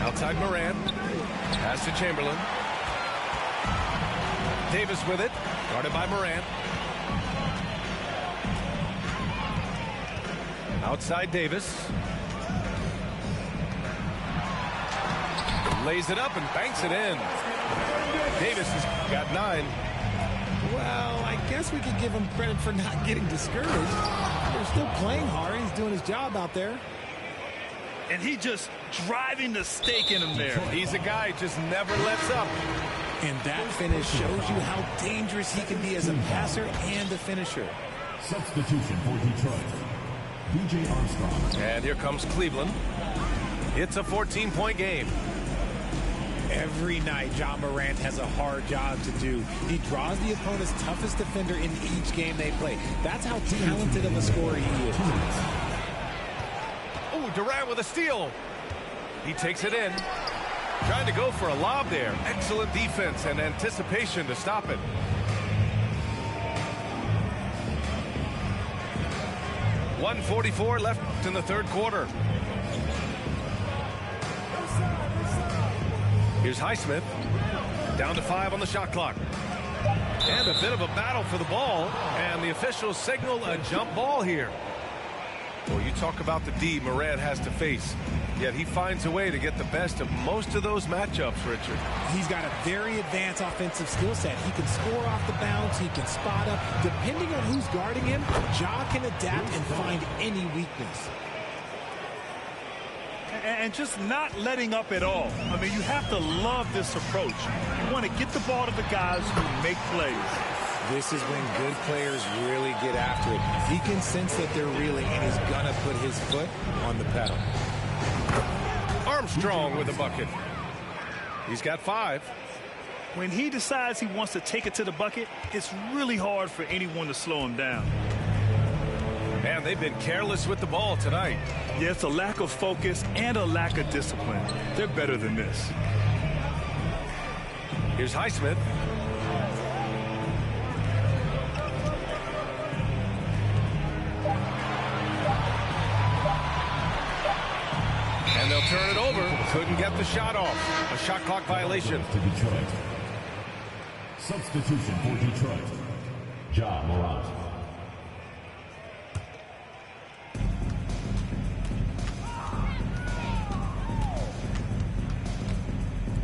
Outside Morant. Pass to Chamberlain. Davis with it. Guarded by Morant. Outside Davis. Lays it up and banks it in. Davis has got 9. Well, I guess we could give him credit for not getting discouraged. They're still playing hard. He's doing his job out there. And he just driving the stake in him there. He's a guy who just never lets up. And that finish shows you how dangerous he can be as a passer and a finisher. Substitution for Detroit, B.J. Armstrong. And here comes Cleveland. It's a 14-point game. Every night, Ja Morant has a hard job to do. He draws the opponent's toughest defender in each game they play. That's how talented of a scorer he is. Oh, Durant with a steal. He takes it in. Trying to go for a lob there. Excellent defense and anticipation to stop it. .144 left in the third quarter. Here's Highsmith. Down to 5 on the shot clock. And a bit of a battle for the ball. And the officials signal a jump ball here. Well, you talk about the D Morant has to face. Yet he finds a way to get the best of most of those matchups, Richard. He's got a very advanced offensive skill set. He can score off the bounce. He can spot up. Depending on who's guarding him, Ja can adapt and find any weakness. And just not letting up at all. I mean, you have to love this approach. You want to get the ball to the guys who make plays. This is when good players really get after it. He can sense that they're reeling, and he's going to put his foot on the pedal. Armstrong with a bucket. He's got 5. When he decides he wants to take it to the bucket, it's really hard for anyone to slow him down. Man, they've been careless with the ball tonight. Yeah, it's a lack of focus and a lack of discipline. They're better than this. Here's Highsmith. And they'll turn it over. Couldn't get the shot off. A shot clock violation. To Detroit. Substitution for Detroit, Ja Morant.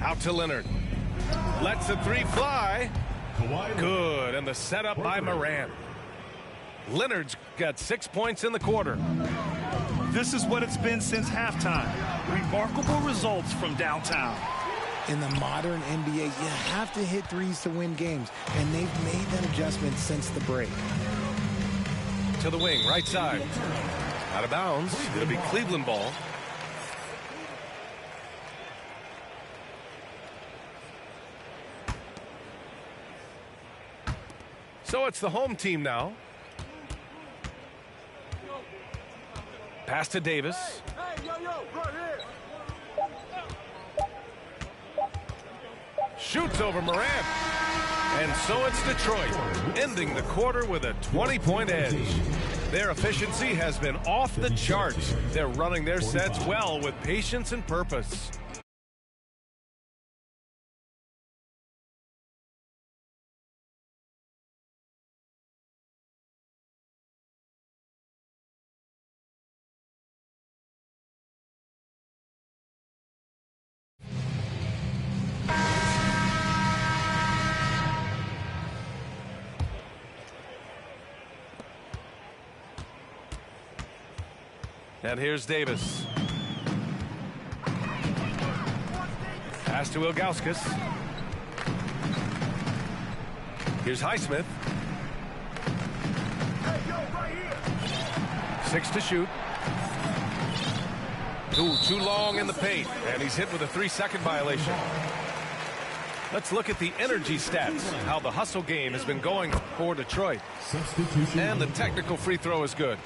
Out to Leonard. Lets the 3 fly. Good. And the setup by Morant. Leonard's got 6 points in the quarter. This is what it's been since halftime. Remarkable results from downtown. In the modern NBA, you have to hit threes to win games, and they've made that adjustment since the break. To the wing, right side. Out of bounds. It'll be Cleveland ball. So it's the home team now. Pass to Davis. Shoots over Morant. And so it's Detroit, ending the quarter with a 20-point edge. Their efficiency has been off the charts. They're running their sets well with patience and purpose. And here's Davis. Pass to Ilgauskas. Here's Highsmith. 6 to shoot. Too long in the paint. And he's hit with a 3-second violation. Let's look at the energy stats. How the hustle game has been going for Detroit. And the technical free throw is good.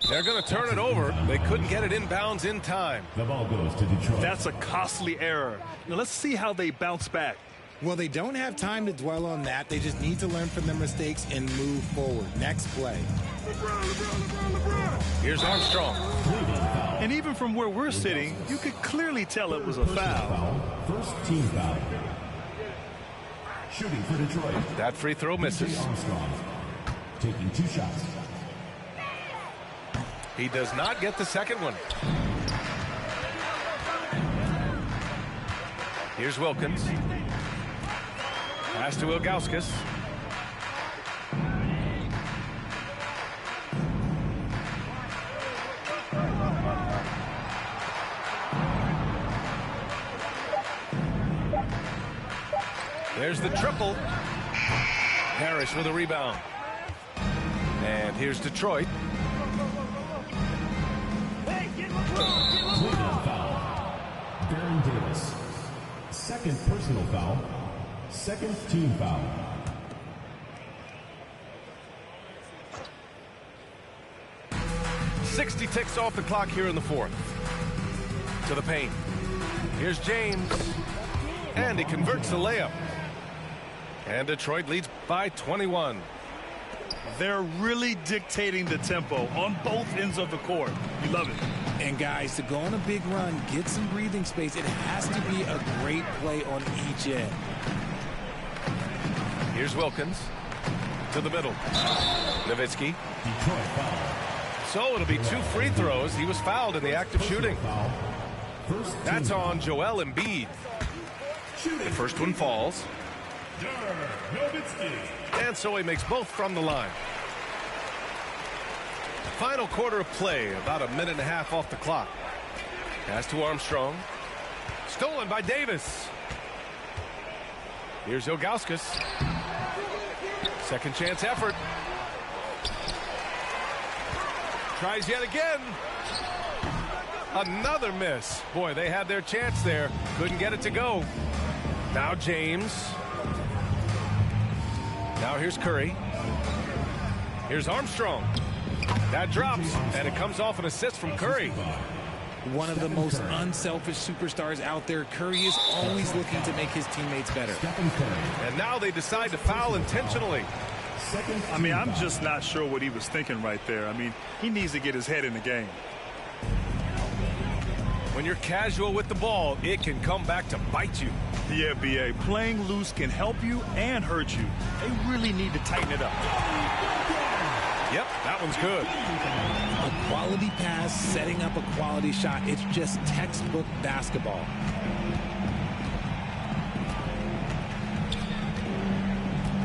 They're going to turn it over. They couldn't get it inbounds in time. The ball goes to Detroit. That's a costly error. Now let's see how they bounce back. Well, they don't have time to dwell on that. They just need to learn from their mistakes and move forward. Next play. Here's Armstrong. And even from where we're sitting, you could clearly tell it was a foul. First team foul. Shooting for Detroit. That free throw misses. Armstrong taking 2 shots. He does not get the second one. Here's Wilkins. Pass to Ilgauskas. There's the triple. Parrish with a rebound. And here's Detroit. Cleveland foul. Baron Davis. Second personal foul. Second team foul. .60 ticks off the clock here in the fourth. To the paint. Here's James. And he converts the layup. And Detroit leads by 21. They're really dictating the tempo on both ends of the court. You love it. And guys, to go on a big run, get some breathing space, it has to be a great play on each end. Here's Wilkins to the middle. Nowitzki. Detroit foul. So it'll be 2 free throws. He was fouled in the act of shooting. That's on Joel Embiid. The first one falls. And so he makes both from the line. Final quarter of play, about a minute and a half off the clock. Pass to Armstrong. Stolen by Davis. Here's Ilgauskas. Second chance effort. Tries yet again. Another miss. Boy, they had their chance there. Couldn't get it to go. Now James. Now here's Curry. Here's Armstrong. That drops, and it comes off an assist from Curry. One of the most unselfish superstars out there. Curry is always looking to make his teammates better. And now they decide to foul intentionally. I mean, I'm just not sure what he was thinking right there. I mean, he needs to get his head in the game. When you're casual with the ball, it can come back to bite you. Yeah, B.A. Playing loose can help you and hurt you. They really need to tighten it up. Yep, that one's good. A quality pass, setting up a quality shot. It's just textbook basketball.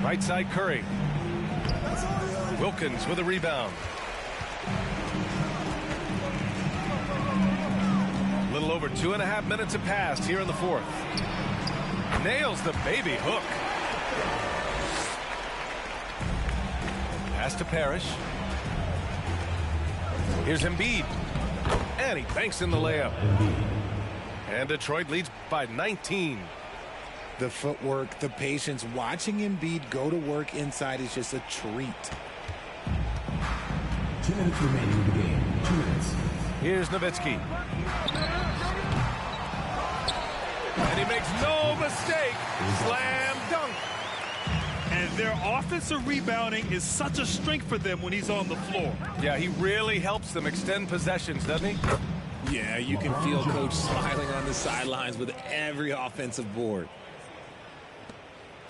Right side Curry. Wilkins with a rebound. A little over 2.5 minutes have passed here in the fourth. Nails the baby hook. Pass to Parrish. Here's Embiid. And he banks in the layup. And Detroit leads by 19. The footwork, the patience, watching Embiid go to work inside is just a treat. 2 minutes remaining in the game. 2 minutes. Here's Nowitzki. And he makes no mistake. Slam dunk. And their offensive rebounding is such a strength for them when he's on the floor. Yeah, he really helps them extend possessions, doesn't he? Yeah, you can feel Coach smiling on the sidelines with every offensive board.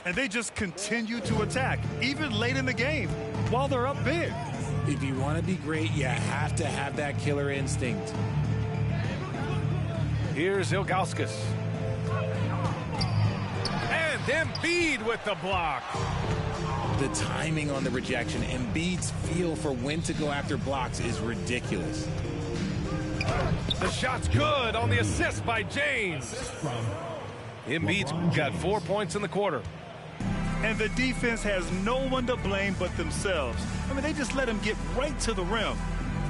And they just continue to attack, even late in the game, while they're up big. If you want to be great, you have to have that killer instinct. Here's Ilgauskas. And Embiid with the block. The timing on the rejection, Embiid's feel for when to go after blocks is ridiculous. The shot's good on the assist by James. Embiid's got 4 points in the quarter. And the defense has no one to blame but themselves. I mean, they just let him get right to the rim.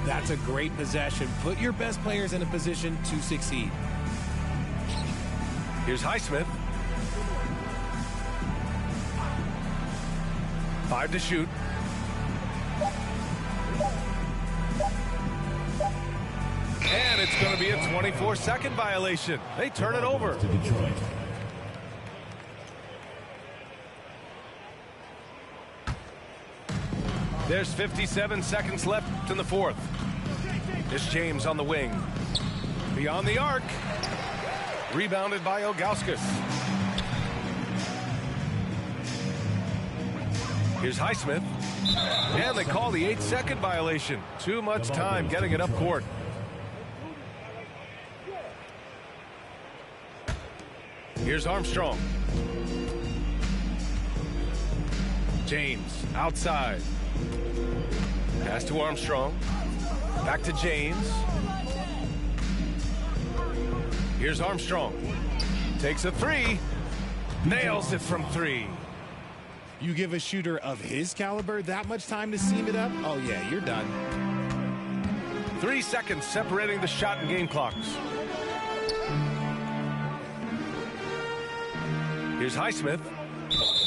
That's a great possession. Put your best players in a position to succeed. Here's Highsmith. 5 to shoot. And it's going to be a 24-second violation. They turn it over. To Detroit. There's 57 seconds left in the fourth. It's James on the wing. Beyond the arc. Rebounded by Ilgauskas. Here's Highsmith. And they call the 8-second violation. Too much time getting it up court. Here's Armstrong. James outside. Pass to Armstrong. Back to James. Here's Armstrong. Takes a three. Nails it from 3. You give a shooter of his caliber that much time to seam it up? Oh, yeah, you're done. 3 seconds separating the shot and game clocks. Here's Highsmith.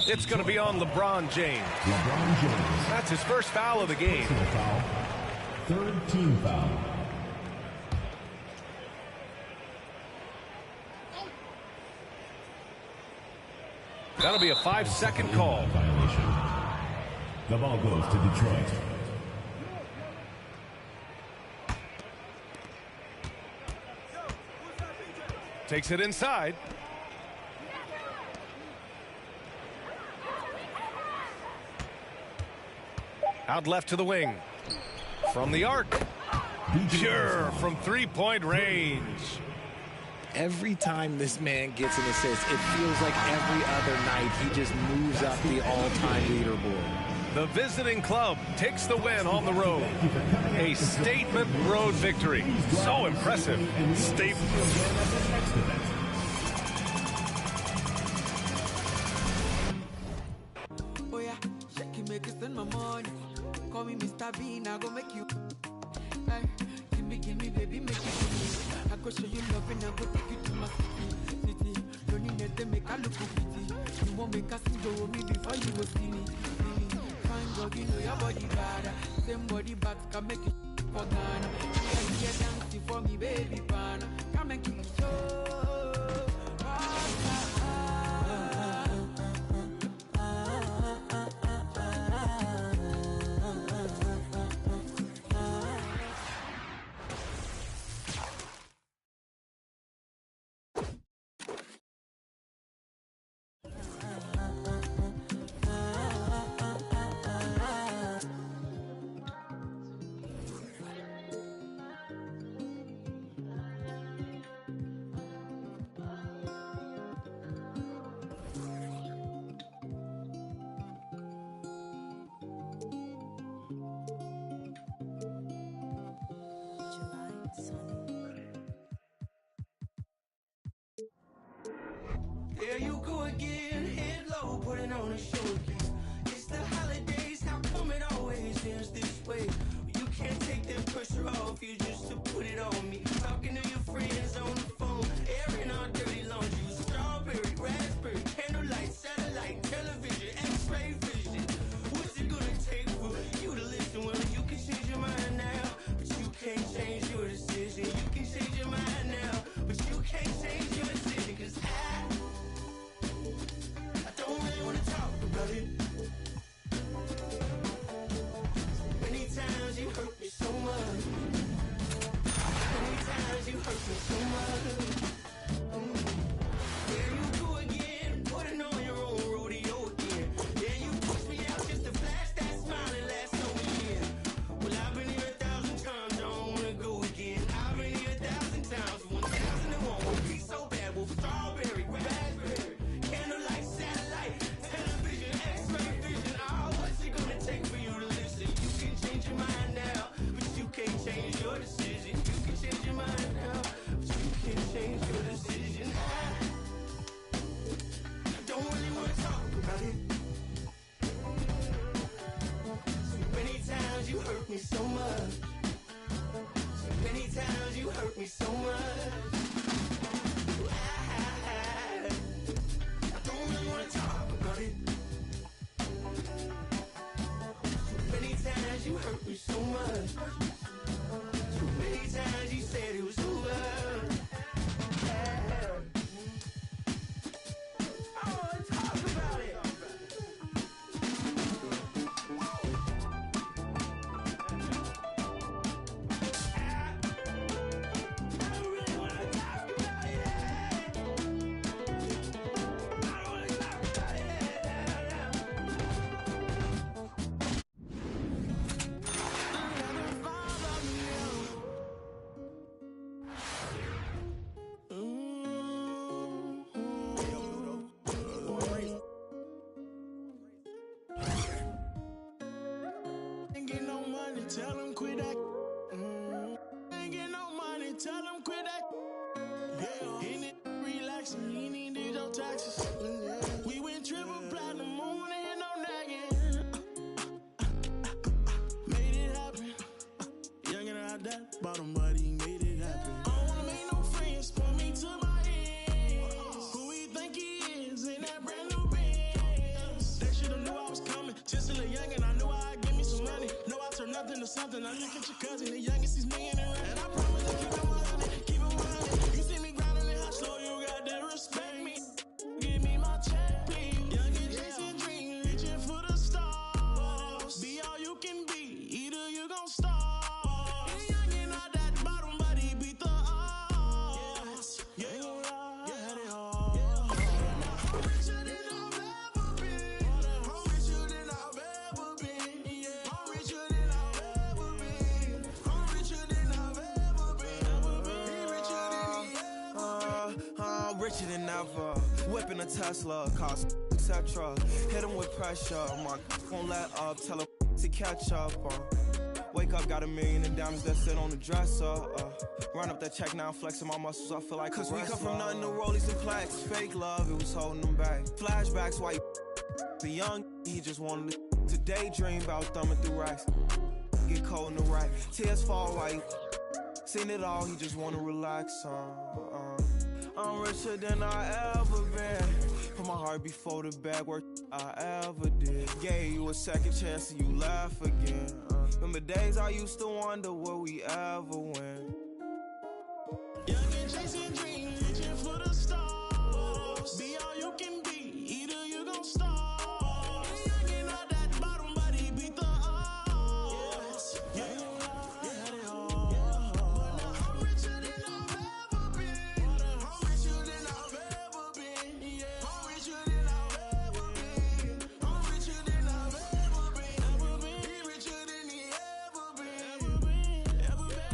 It's going to be on LeBron James. LeBron James. That's his first foul of the game. Personal foul. Third team foul. That'll be a 5-second call. Violation. The ball goes to Detroit. Takes it inside. Out left to the wing. From the arc. Pure from three-point range. Every time this man gets an assist, it feels like every other night he just moves up the all-time leaderboard. The visiting club takes the win on the road. A statement road victory. So impressive. Statement. Oh yeah, shake it, make it spend my money. Call me Mr. Bean, I go make you. Hey, give me, baby, make it give me. I go show you love and I go take you to my city. Don't need to make a look pretty. You won't make a single with me before you go see me. Fine girl, you know your body bad. Same body back can make you for Ghana. You can dancing for me, baby, pan. Come and keep show. There you go again, head low, putting on a show again. It's the holidays, how come it always ends this way? You can't take that pressure off you just to put it on me. Talking to your friends on the phone, airing our dirty laundry. Strawberry, raspberry, candlelight, satellite, television, x-ray vision. What's it gonna take for you to listen? Well, you can change your mind now, but you can't change your decision. You can change your mind now, but you can't change your decision. Cause I don't really wanna talk about it. Many times you hurt me so much. Many times you hurt me so much. There you go again, putting on your own rodeo again. Yeah, you push me out just to flash that smile and last so again. Well, I've been here 1,000 times, I don't wanna go again. I've been here 1,000 times, 1,000 it won't be so bad. Well, strawberry, raspberry, candlelight, satellite, television, x-ray vision. Oh, what's it gonna take for you to listen? You can change your mind now, but you can't change your decision. You can change your mind now, but you can't change your decision. I don't really wanna talk about it. So many times you hurt me so much. So many times you hurt me so much. I don't really wanna talk about it. So many times you hurt me so much. So many times you said it was over. I wanna talk about it. I don't really wanna talk about it. I don't wanna talk about Ain't get no money, tell them quit that. Ain't get no money, tell them quit that. Yeah, he need relaxing, he need your taxes. Yeah. something to something. I look at your cousin, the youngest is me in the rap. And I promise to keep it 100, keep it 100. You see me grinding it hot, slow, you got to respect me. Give me my check, please. Youngin' chasing dreams, reaching for the stars. Be all you can be, either you gon' starve. Youngin' out that bottom, but he beat the odds. Yeah, had it hard. I'm richer than I've ever been. I'm richer than I've ever been. Yeah, I'm richer than I've ever been. I'm richer than I've ever been. He richer than he ever been. I'm richer than ever. Whipping a Tesla, cost etc. Hit him with pressure. My won't let up. Tell him to catch up. Wake up, got $1 million in diamonds that sit on the dresser. Run up that check now, flexing my muscles. I feel like cause we come from nothing to rollies and plaques. Fake love, it was holding them back. Flashbacks, why the young he just wanted to daydream about thumbing through racks. Get cold in the rack. Tears fall while he seen it all. He just wanna relax. I'm richer than I ever been. Put my heart before the bag work I ever did. Gave you a second chance and you laugh again. Remember days I used to wonder will we ever win. Youngin' chasing dreams, reaching for the stars. Be all you can be, either you gon' starve. Youngin' out that bottom, but he beat the odds. Yeah, had it hard. But now I'm richer than I've ever been. I'm richer than I've ever been. Yeah, I'm richer than I've ever been. I'm richer than I've ever been. He richer than he ever been. Ever been.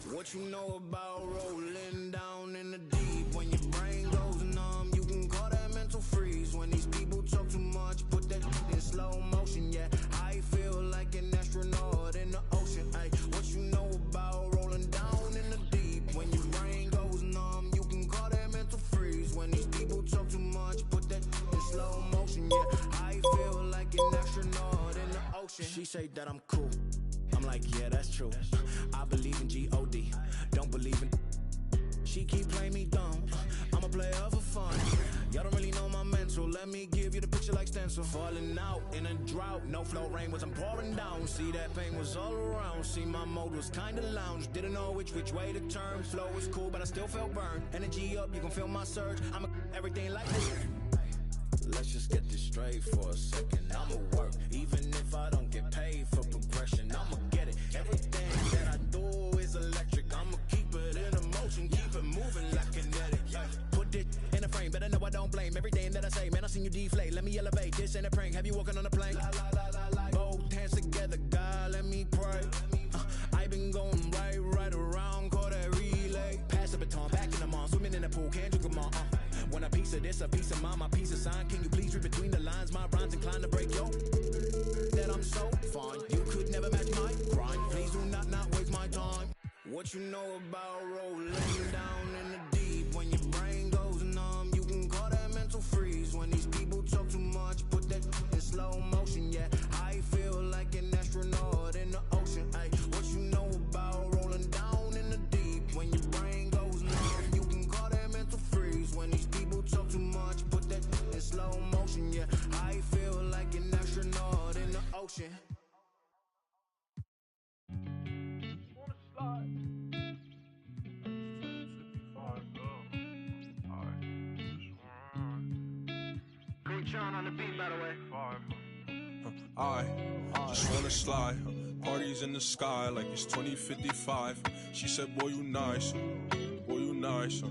What you know about rolling down in the deep? When your brain goes numb, you can call that mental freeze. When these people talk too much, put that in slow motion. Yeah, I feel like an astronaut in the ocean. Ay, what you know about rolling down in the deep? When your brain goes numb, you can call that mental freeze. When these people talk too much, put that in slow motion. Yeah, I feel like an astronaut in the ocean. She say that I'm cool. I'm like, yeah, that's true. I believe in G-O-D, don't believe in. She keep playing me dumb. I'm a player for fun. Y'all don't really know my mental. Let me give you the picture like stencil. Falling out in a drought. No flow rain was I'm pouring down. See that pain was all around. See my mode was kinda lounge. Didn't know which way to turn. Flow was cool, but I still felt burned. Energy up, you can feel my surge. I'm everything like this. Let's just get this straight for a second. I'ma work, even if I don't get paid for progression. I'ma get it. Everything that I do is electric. I'ma keep it in motion, keep it moving like kinetic. Put it in a frame, better know I don't blame everything that I say. Man, I seen you deflate. Let me elevate. This ain't a prank. Have you walking on a plane? Both hands together, God, let me pray. I been going right around, call that relay. Pass the baton, back in the mall, swimming in the pool, can't drink them all. Want a piece of this, a piece of mine, my piece of sign. Can you please read between the lines? My rhymes inclined to break your that I'm so fine. You could never match my grind. Please do not waste my time. What you know about rolling down in the deep? When your brain goes numb, you can call that mental freeze. When these people talk too much, put that in slow motion. Yeah, I feel like an astronaut in the ocean. Ay, what you know about rolling down in the deep? When your brain goes numb, you can call that mental freeze. When these people talk too much, put that in slow motion. Yeah, I feel like an astronaut in the ocean. On the beat, by the way. I just wanna slide. Parties in the sky like it's 2055. She said, boy, you nice. Boy, you nice.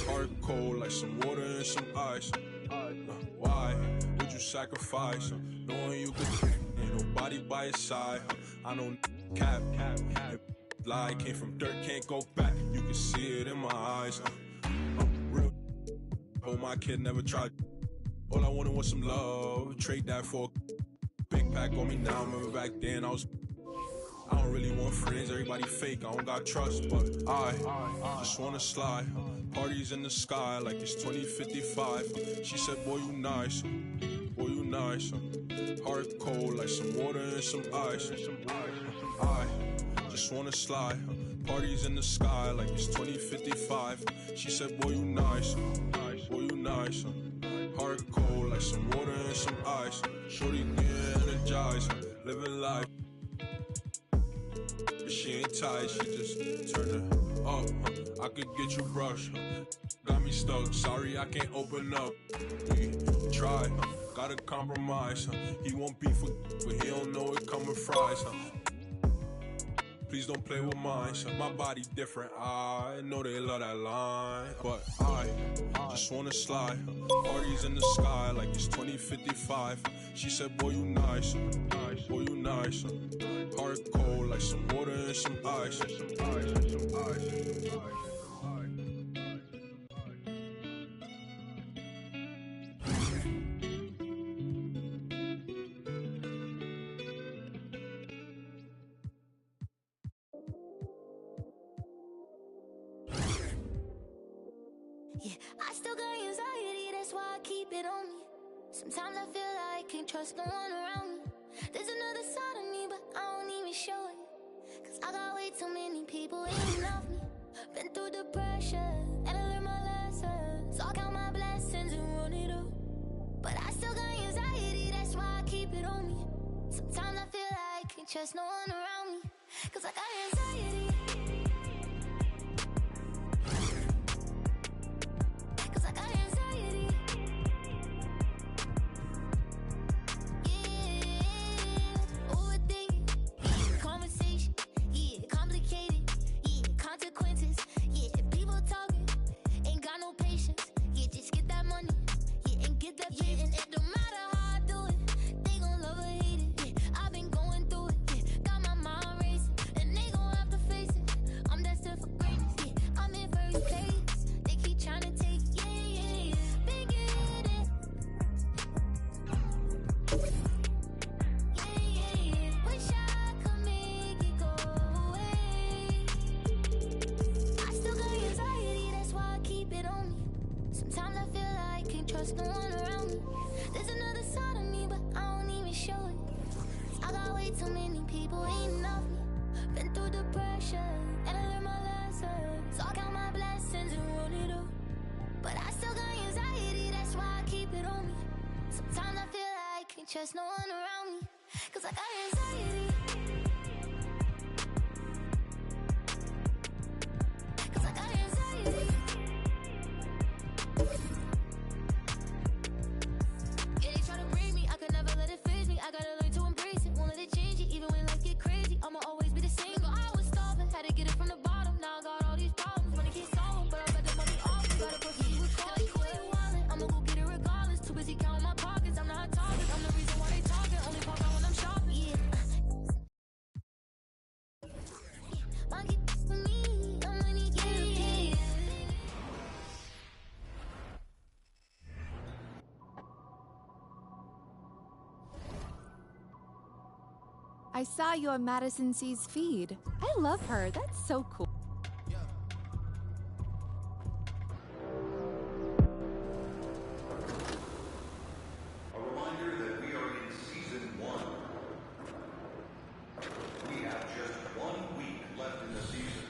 Heart cold like some water and some ice. Why would would you sacrifice? Knowing you could, ain't nobody by your side. I know cap, lie came from dirt, can't go back. You can see it in my eyes. Real. Oh, my kid never tried. All I wanted was some love. Trade that for a big pack on me now. Remember back then I don't really want friends, everybody fake, I don't got trust, but I just wanna slide. Parties in the sky like it's 2055. She said, boy, you nice, boy, you nice. Heart cold like some water and some ice. I just wanna slide. Parties in the sky like it's 2055. She said, boy, you nice, boy, you nice. Heart cold like some water and some ice. Shorty get energized, living life. She ain't tired, she just turned it up. I could get you brushed. Got me stuck, sorry I can't open up. We try, gotta compromise. He won't beef with, but he don't know it coming fries. Please don't play with mine. My body different, I know they love that line. But I just wanna slide. Parties in the sky like it's 2055. She said, boy, you nice, boy, you nice. Heart cold like some water and some ice. Yeah, I still got anxiety, that's why I keep it on me. Sometimes I feel like I can't trust no one around me. There's another side of me, but I don't even show it. Cause I got way too many people hating off me. Been through the pressure, and I learned my lesson. So I count my blessings and run it up. But I still got anxiety, that's why I keep it on me. Sometimes I feel like I can't trust no one around me. Cause I got anxiety. Cause I got anxiety. Yeah, overthinking, yeah, conversation, yeah, complicated, yeah, consequences, yeah, people talking, ain't got no patience, yeah, just get that money, yeah, and get that yeah, and it don't matter how I do it, they gon' love or hate it, yeah, I've been going through it, yeah, got my mind racing, and they gon' have to face it, I'm destined for greatness, yeah, I'm in first place, they keep trying to take, yeah, been getting it, yeah, wish I could make it go away, I still got anxiety, that's why I keep it on me, sometimes I feel like I can't trust no one around me, there's another side of me, but I don't even show it, I got way too many people hating off me, been through the pressure, and I learned my lesson, so I count my blessings and run it up, but I still got anxiety, that's why I keep it on me, sometimes I feel like I can't trust no one around me, cause I got anxiety. Cause I got anxiety. Yeah, they try to bring me, I could never let it phase me. I gotta learn to embrace it, won't let it change it. Even when life get crazy, I'ma always be the same. Remember I was starving, had to get it from the bottom. Now I got all these problems, wanna get solved, but I bet the money off. Gotta proceed with caution. Like, where you wildin', I'ma go get it regardless. Too busy counting my pockets, I'm not talking. I'm the reason why they talking, only pop out when I'm shopping. Yeah. Monkey for me, I'm money, yeah. I saw you on Madison C's feed. I love her. That's so cool. A reminder that we are in season 1. We have just 1 week left in the season.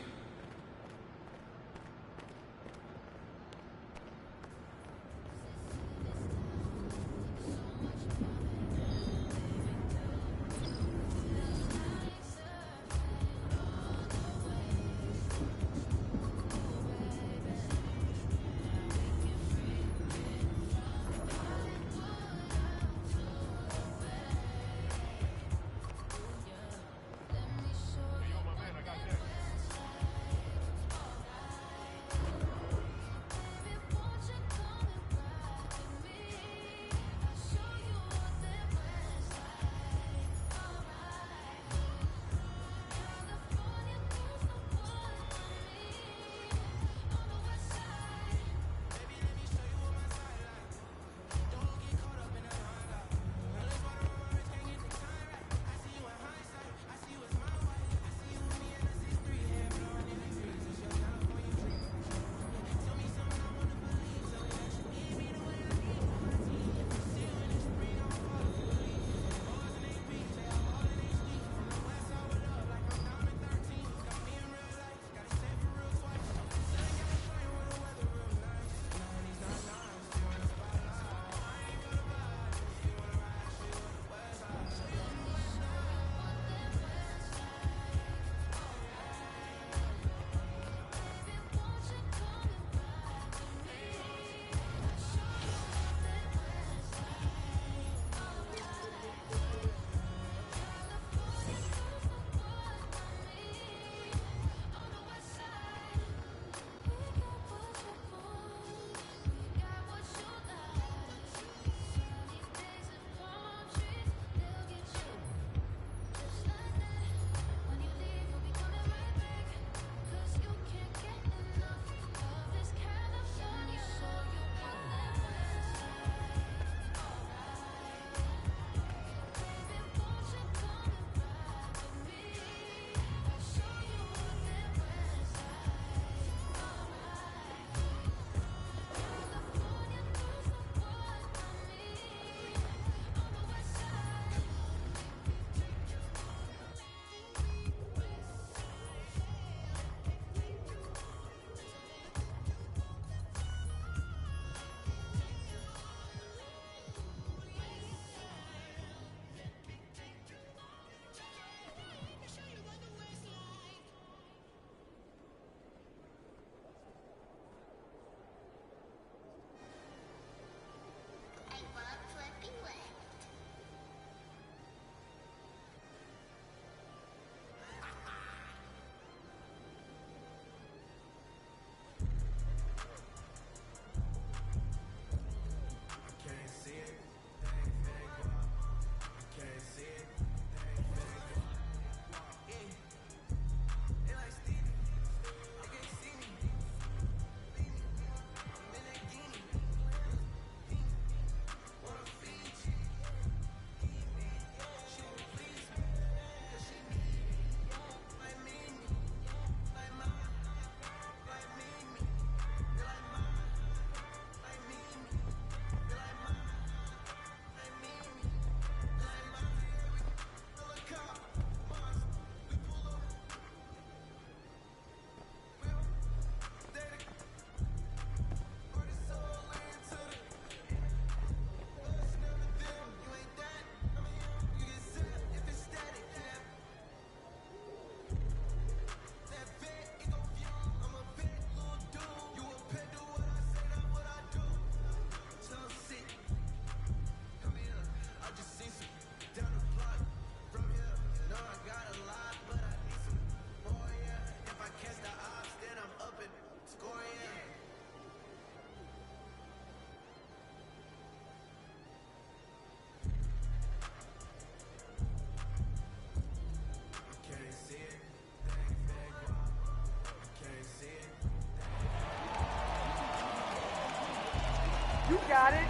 You got it.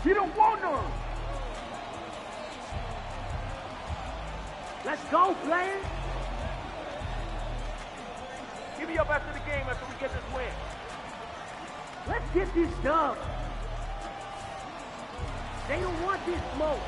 You don't want none. Let's go, player. Give me up after the game after we get this win. Let's get this done. They don't want this smoke.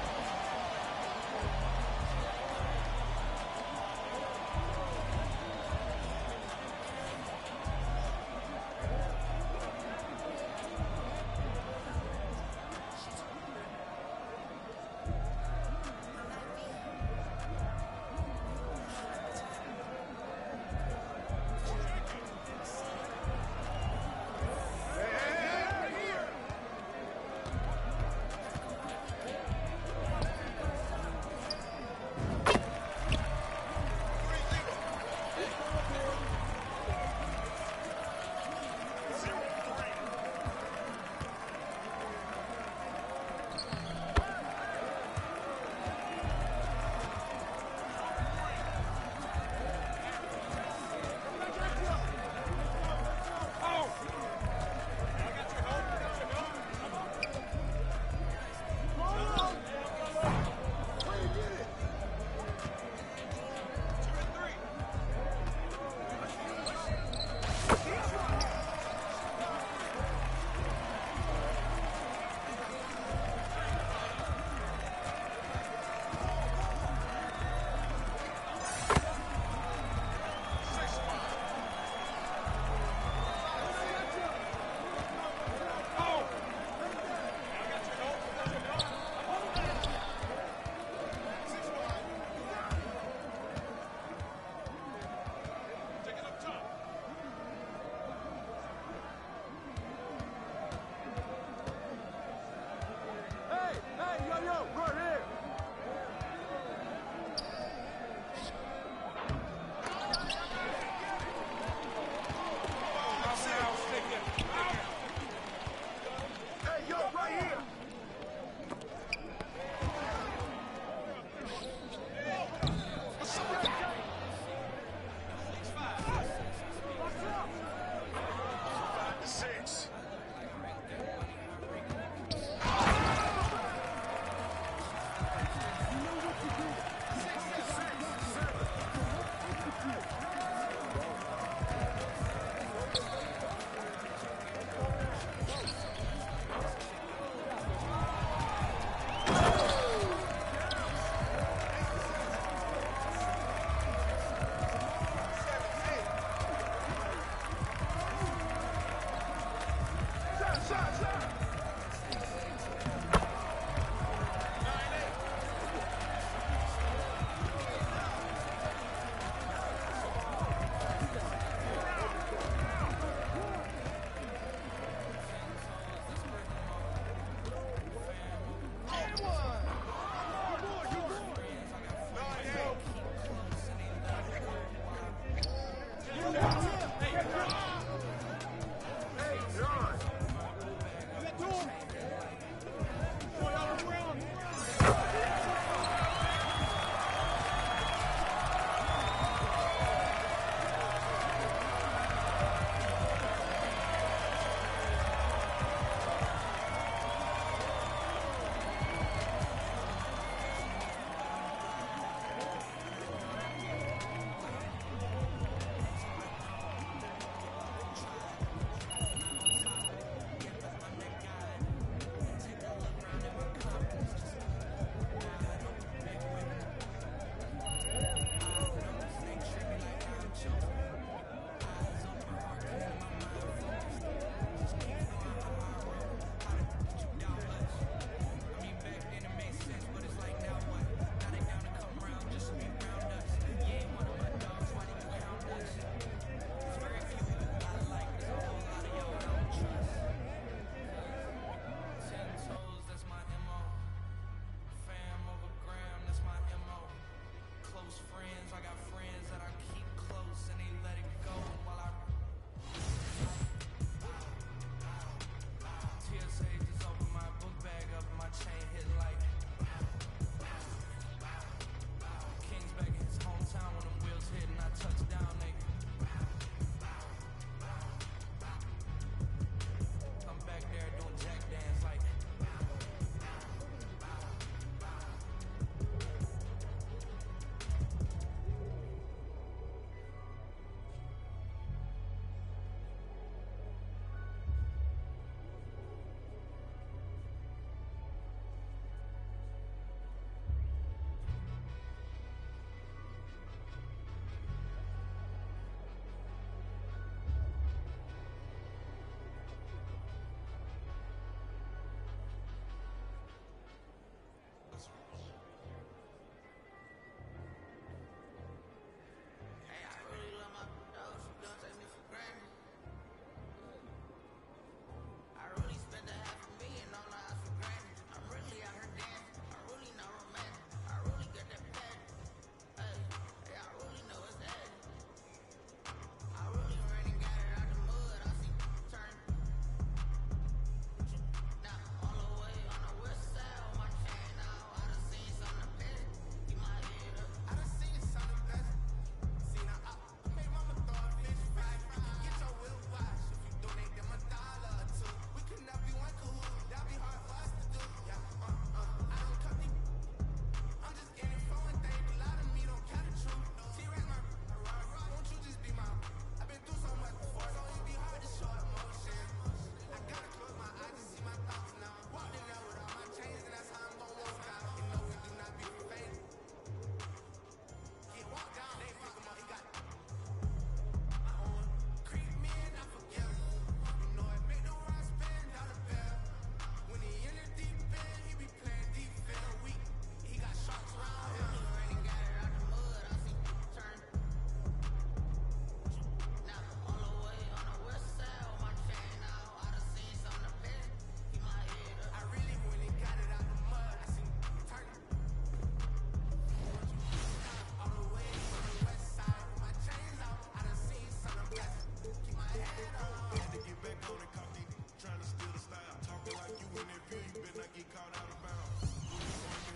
on and cop these trying to steal the style. Talking like you in that view, you better not get caught out of bounds.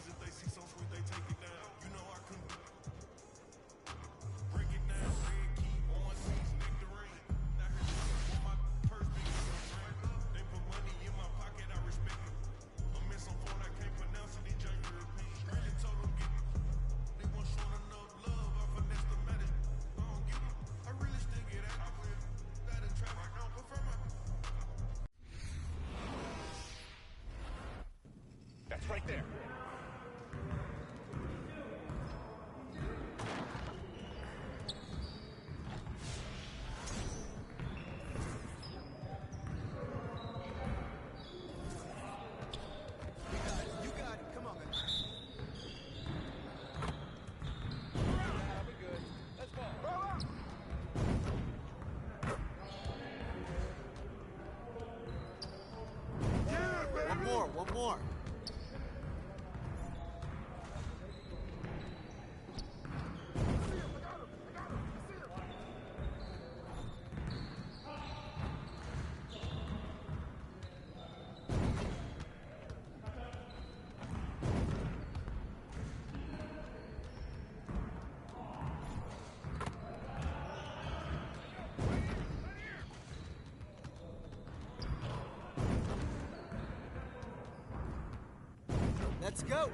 If they see some sweet, they take it down. You know I couldn't break it down. Red key, orange sweets, nectarine. Now here's my purse big as a drink. They put money in my pocket, I respect it. I'm in some phone, I can't pronounce it. These young Europeans really told them get it. They weren't showing enough love. I finessed the matter. I don't get it. I really still get at it. I will. That in traffic, I don't prefer my. That's right there. You got it. Come on, man. Yeah, we're good. Let's go. One more. Let's go.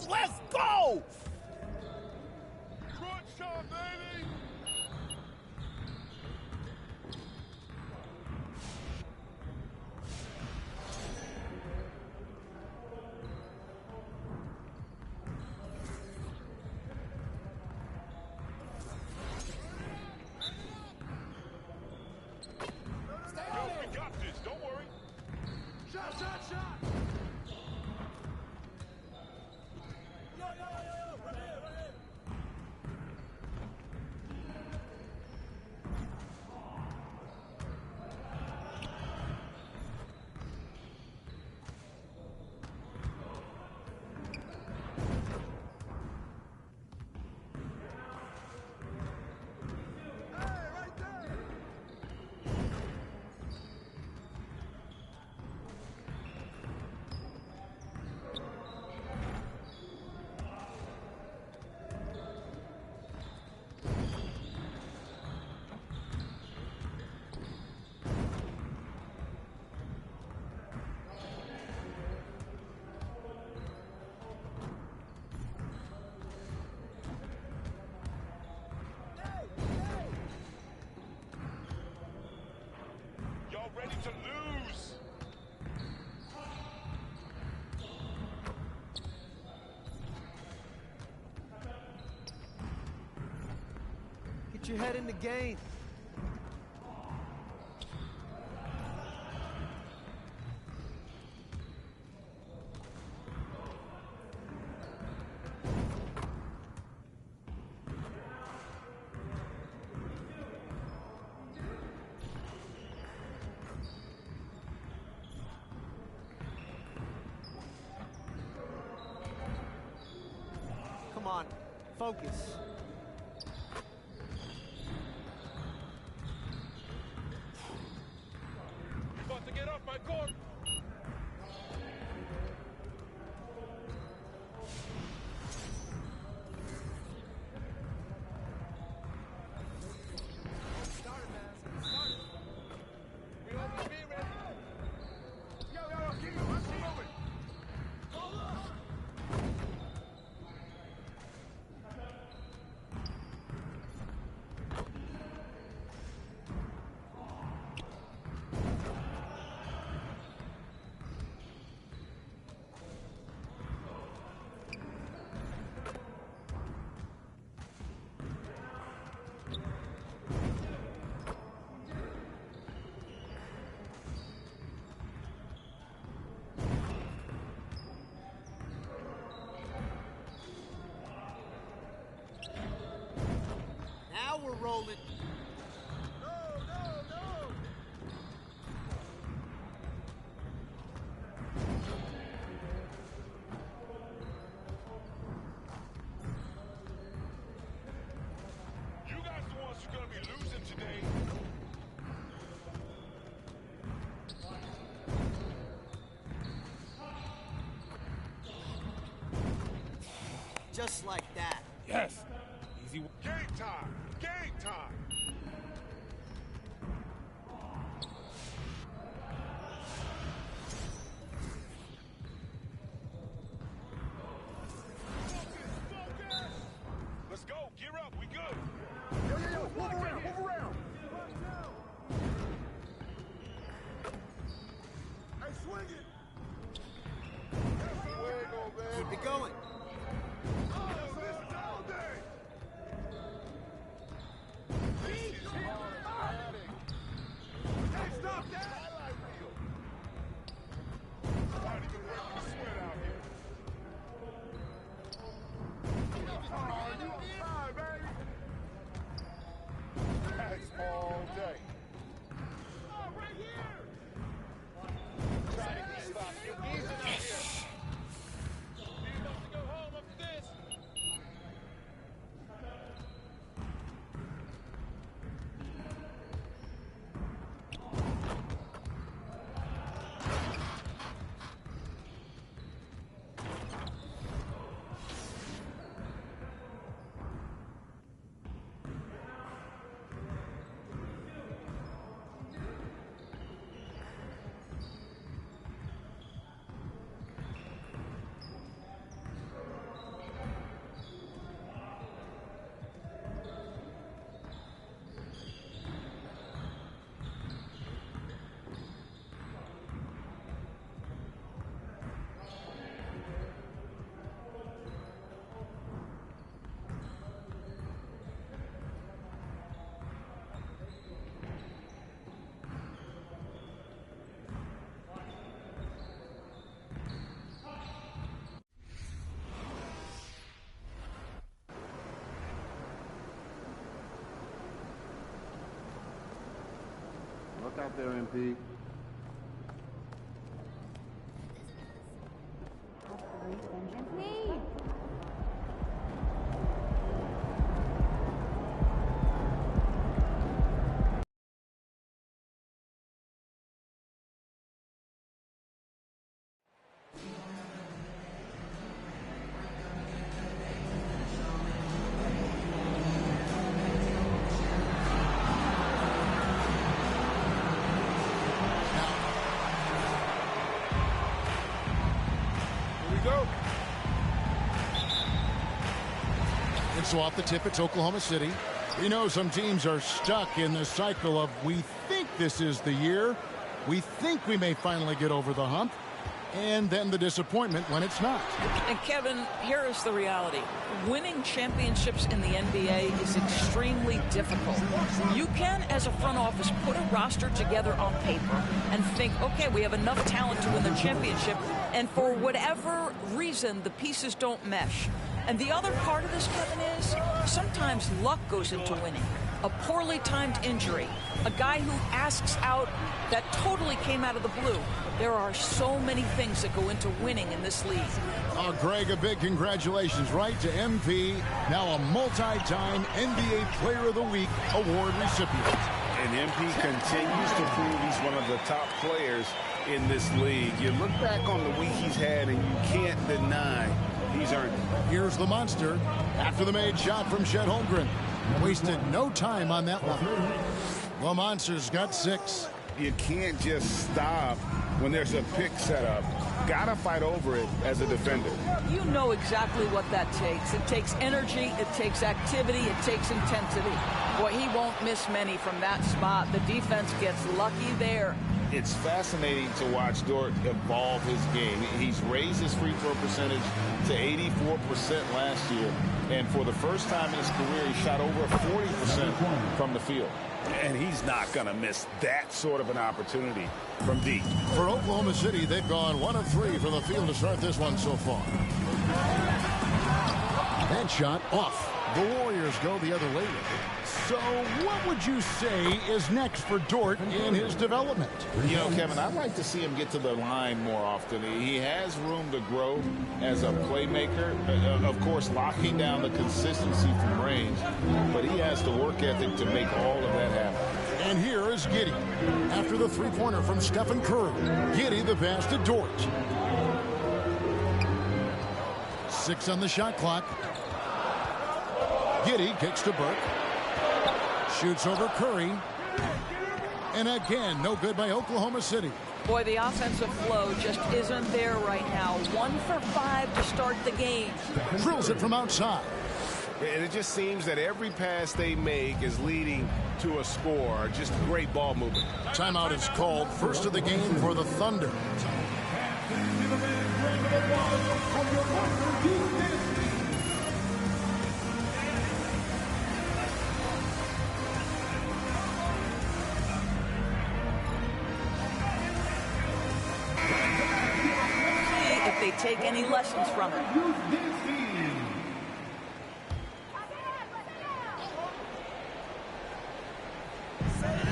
Let's go! Crunch time, baby! We got this, don't worry. Shot! Yo, right here. Y'all ready to lose? Get your head in the game. Come on, focus. About to get off my court. We on the beat, ready? Yo, keep moving. Now we're rolling. No! Just like that. Yes. Easy. Game time. Game time. Let's go. Gear up. We good. Yo, yo, yo. Move around. Move around. Hey, swing it. Keep it going. All day. Right here. Try to be stopped. You're easy out here. You're about to go home after this. Look out there, MP. So off the tip, it's Oklahoma City. We know some teams are stuck in the cycle of we think this is the year. We think we may finally get over the hump. And then the disappointment when it's not. And Kevin, here is the reality. Winning championships in the NBA is extremely difficult. You can, as a front office, put a roster together on paper and think, okay, we have enough talent to win the championship. And for whatever reason, the pieces don't mesh. And the other part of this, Kevin, is sometimes luck goes into winning. A poorly timed injury, a guy who asks out that totally came out of the blue. There are so many things that go into winning in this league. Oh, Greg, a big congratulations, right, to MP, now a multi-time NBA Player of the Week award recipient. And MP continues to prove he's one of the top players in this league. You look back on the week he's had, and you can't deny he's earned it. Here's the monster after the made shot from Chet Holmgren. Wasted no time on that one. The monster's got 6. You can't just stop when there's a pick set up. Gotta fight over it as a defender. You know exactly what that takes. It takes energy, it takes activity, it takes intensity. Boy, he won't miss many from that spot. The defense gets lucky there. It's fascinating to watch Dort evolve his game. He's raised his free throw percentage to 84% last year. And for the first time in his career, he shot over 40% from the field. And he's not going to miss that sort of an opportunity from deep. For Oklahoma City, they've gone 1 of 3 from the field to start this one so far. That shot off. The Warriors go the other way. So what would you say is next for Dort in his development? You know, Kevin, I'd like to see him get to the line more often. He has room to grow as a playmaker. Of course, locking down the consistency from range. But he has the work ethic to make all of that happen. And here is Giddey. After the three-pointer from Stephen Curry. Giddey the pass to Dort. 6 on the shot clock. Giddey kicks to Burke. Shoots over Curry. And again, no good by Oklahoma City. Boy, the offensive flow just isn't there right now. 1 for 5 to start the game. Drills it from outside. And it just seems that every pass they make is leading to a score. Just great ball movement. Timeout is called. First of the game for the Thunder. See if they take any lessons from it.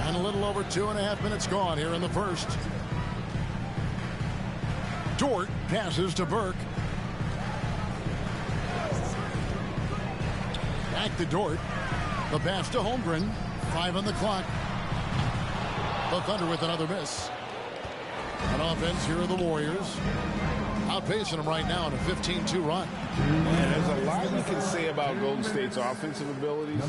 And a little over 2.5 minutes gone here in the first. Dort passes to Burke. Back to Dort. The pass to Holmgren. 5 on the clock. The Thunder with another miss. On offense, here are the Warriors. Outpacing them right now in a 15-2 run. And there's a lot you can say about Golden State's offensive abilities,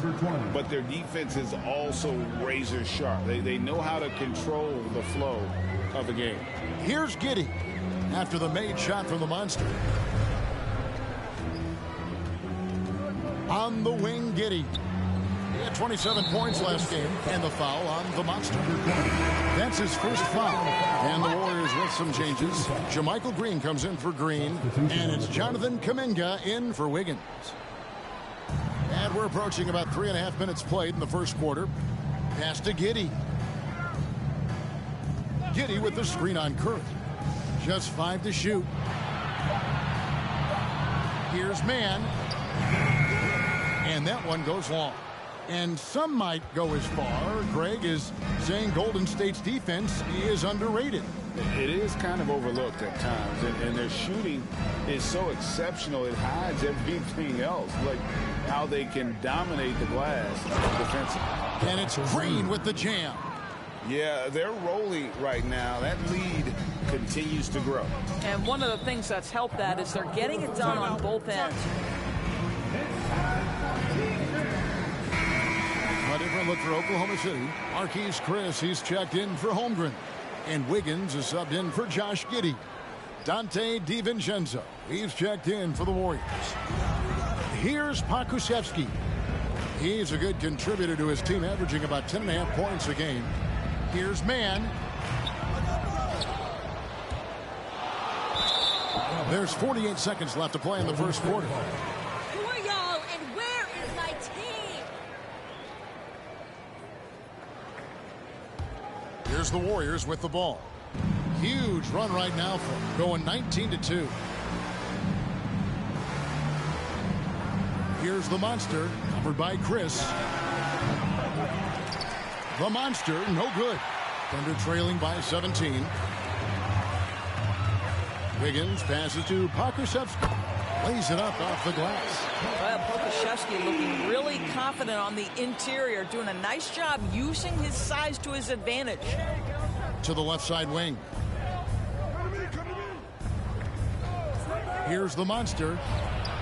but their defense is also razor sharp. They know how to control the flow of the game. Here's Giddey after the made shot from the Monster. On the wing, Giddey. He had 27 points last game, and the foul on the Monster. That's his first foul. And the Warriors with some changes. JaMychal Green comes in for Green, and it's Jonathan Kuminga in for Wiggins. And we're approaching about 3.5 minutes played in the first quarter. Pass to Giddey. Giddey with the screen on Curry. Just 5 to shoot. Here's Mann. And that one goes long. And some might go as far, Greg, is saying Golden State's defense is underrated. It is kind of overlooked at times, and their shooting is so exceptional it hides everything else, like how they can dominate the glass defensively. And it's Green with the jam. Yeah, they're rolling right now. That lead continues to grow. And one of the things that's helped that is they're getting it done on both ends. A different look for Oklahoma City. Marquise Chris, he's checked in for Holmgren. And Wiggins is subbed in for Josh Giddey. Dante DiVincenzo, he's checked in for the Warriors. Here's Pokusevski. He's a good contributor to his team, averaging about 10.5 points a game. Here's Mann. There's 48 seconds left to play in the first quarter. Who are y'all and where is my team? Here's the Warriors with the ball. Huge run right now for them, going 19-2. Here's the Monster, covered by Chris. The Monster, no good. Thunder trailing by 17. Wiggins passes to Pokusevski. Lays it up off the glass. Well, Pokusevski looking really confident on the interior, doing a nice job using his size to his advantage. To the left side wing. Here's the Monster.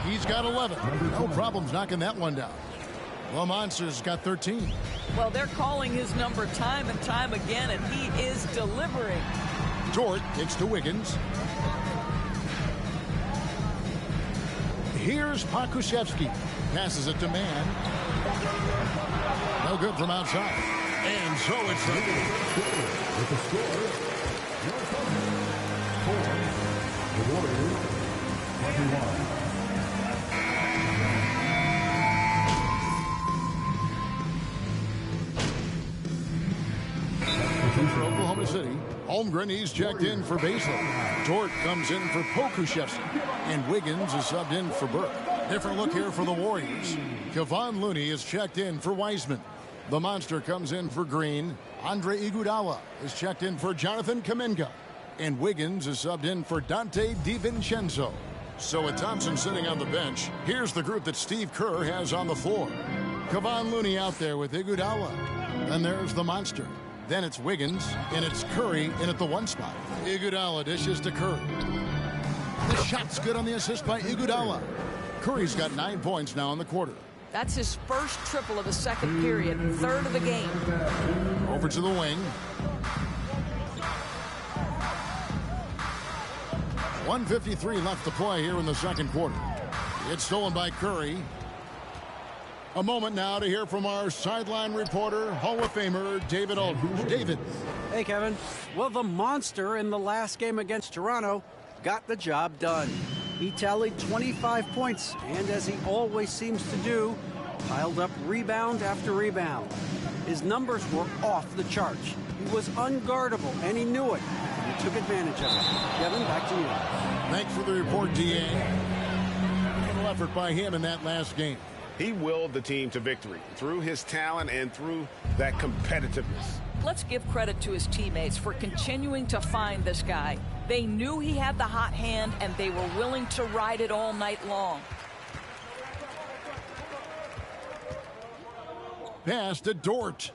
He's got 11. No problems knocking that one down. The Monster's got 13. Well, they're calling his number time and time again, and he is delivering. Dort kicks to Wiggins. Here's Pokusevski. Passes it to Mann. No good from outside. And so it's with the score, the Warriors 21. For Oklahoma City, Holmgren, he's checked in for Baszler. Dort comes in for Pokusevski. And Wiggins is subbed in for Burke. Different look here for the Warriors. Kevon Looney is checked in for Wiseman. The Monster comes in for Green. Andre Iguodala is checked in for Jonathan Kuminga. And Wiggins is subbed in for Dante DiVincenzo. So with Thompson sitting on the bench, here's the group that Steve Kerr has on the floor. Kevon Looney out there with Iguodala. And there's the Monster. Then it's Wiggins, and it's Curry in at the 1 spot. Iguodala dishes to Curry. The shot's good on the assist by Iguodala. Curry's got 9 points now in the quarter. That's his first triple of the second period, third of the game. Over to the wing. 1:53 left to play here in the second quarter. It's stolen by Curry. A moment now to hear from our sideline reporter, Hall of Famer David Aldridge. David. Hey, Kevin. Well, the monster in the last game against Toronto got the job done. He tallied 25 points, and as he always seems to do, piled up rebound after rebound. His numbers were off the charts. He was unguardable, and he knew it. He took advantage of it. Kevin, back to you. Thanks for the report, D.A. Little effort by him in that last game. He willed the team to victory through his talent and through that competitiveness. Let's give credit to his teammates for continuing to find this guy. They knew he had the hot hand, and they were willing to ride it all night long. Pass to Dort.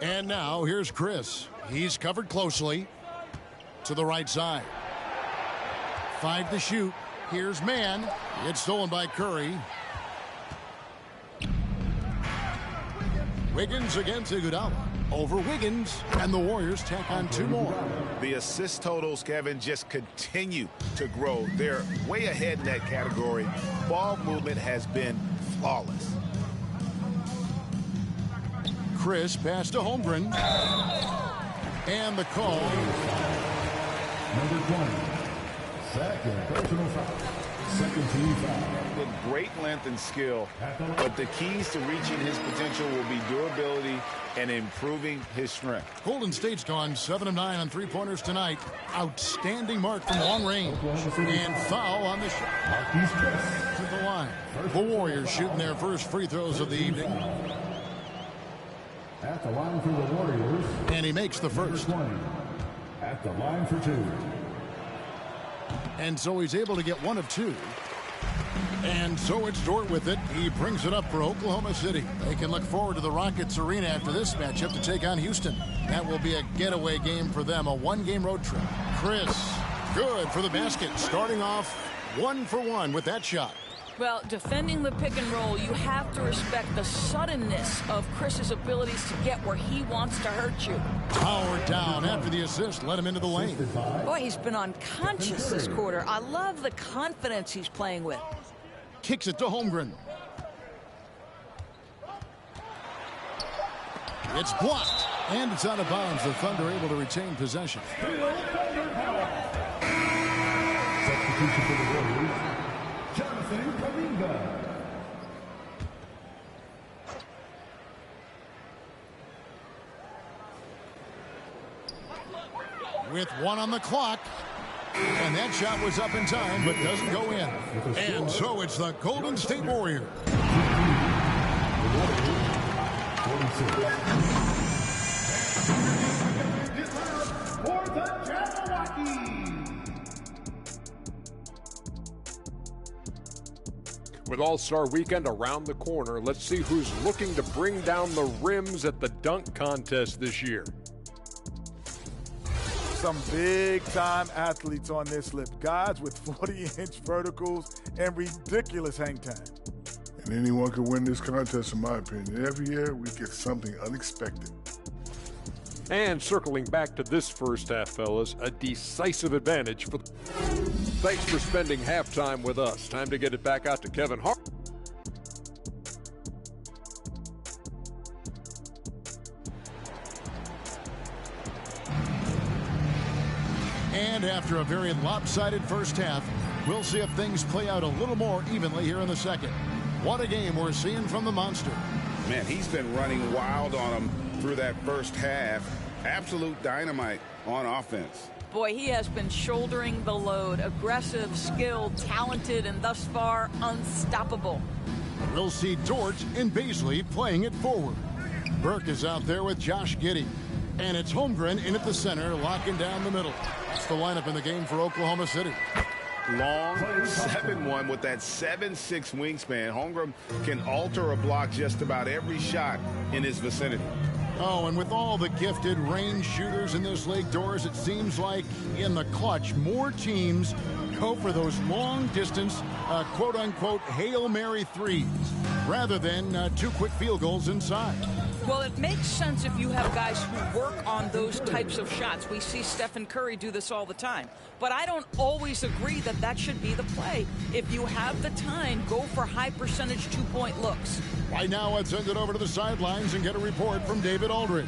And now here's Chris. He's covered closely to the right side. 5 to shoot. Here's Mann. It's stolen by Curry. Wiggins against Iguodala. Over Wiggins, and the Warriors tack on 2 more. The assist totals, Kevin, just continue to grow. They're way ahead in that category. Ball movement has been flawless. Chris pass to Holmgren. And the call. Number 20. Second personal foul. Second team foul. With great length and skill, but the keys to reaching his potential will be durability and improving his strength. Golden State's gone 7 of 9 on 3-pointers tonight. Outstanding mark from long range. And foul on the shot. To the line. The Warriors shooting their first free throws of the evening. At the line for the Warriors. And he makes the first. At the line for 2. And so he's able to get 1 of 2. And so it's Dort with it. He brings it up for Oklahoma City. They can look forward to the Rockets Arena after this matchup to take on Houston. That will be a getaway game for them, a 1-game road trip. Chris, good for the basket. Starting off 1 for 1 with that shot. Well, defending the pick and roll, you have to respect the suddenness of Chris's abilities to get where he wants to hurt you. Powered down after the assist, let him into the lane. Boy, he's been unconscious this quarter. I love the confidence he's playing with. Kicks it to Holmgren. It's blocked, and it's out of bounds. The Thunder able to retain possession. Substitution for the Warriors. Jonathan Kuminga. With 1 on the clock. And that shot was up in time, but doesn't go in. And so it's the Golden State Warriors. For the Jabberwocky. With All-Star Weekend around the corner, let's see who's looking to bring down the rims at the dunk contest this year. Some big-time athletes on this list. Guys with 40-inch verticals and ridiculous hang time. And anyone can win this contest, in my opinion. Every year, we get something unexpected. And circling back to this first half, fellas, a decisive advantage for... Thanks for spending halftime with us. Time to get it back out to Kevin Hart. And after a very lopsided first half, we'll see if things play out a little more evenly here in the second. What a game we're seeing from the monster. Man, he's been running wild on them through that first half. Absolute dynamite on offense. Boy, he has been shouldering the load. Aggressive, skilled, talented, and thus far unstoppable. We'll see Dort and Baisley playing it forward. Burke is out there with Josh Giddey. And it's Holmgren in at the center, locking down the middle. That's the lineup in the game for Oklahoma City. Long 7-1 with that 7'6" wingspan. Holmgren can alter a block just about every shot in his vicinity. Oh, and with all the gifted range shooters in this league, Doris, it seems like in the clutch, more teams go for those long-distance, quote-unquote, Hail Mary threes rather than 2 quick field goals inside. Well, it makes sense if you have guys who work on those types of shots. We see Stephen Curry do this all the time. But I don't always agree that that should be the play. If you have the time, go for high-percentage 2-point looks. Right now, let's send it over to the sidelines and get a report from David Aldridge.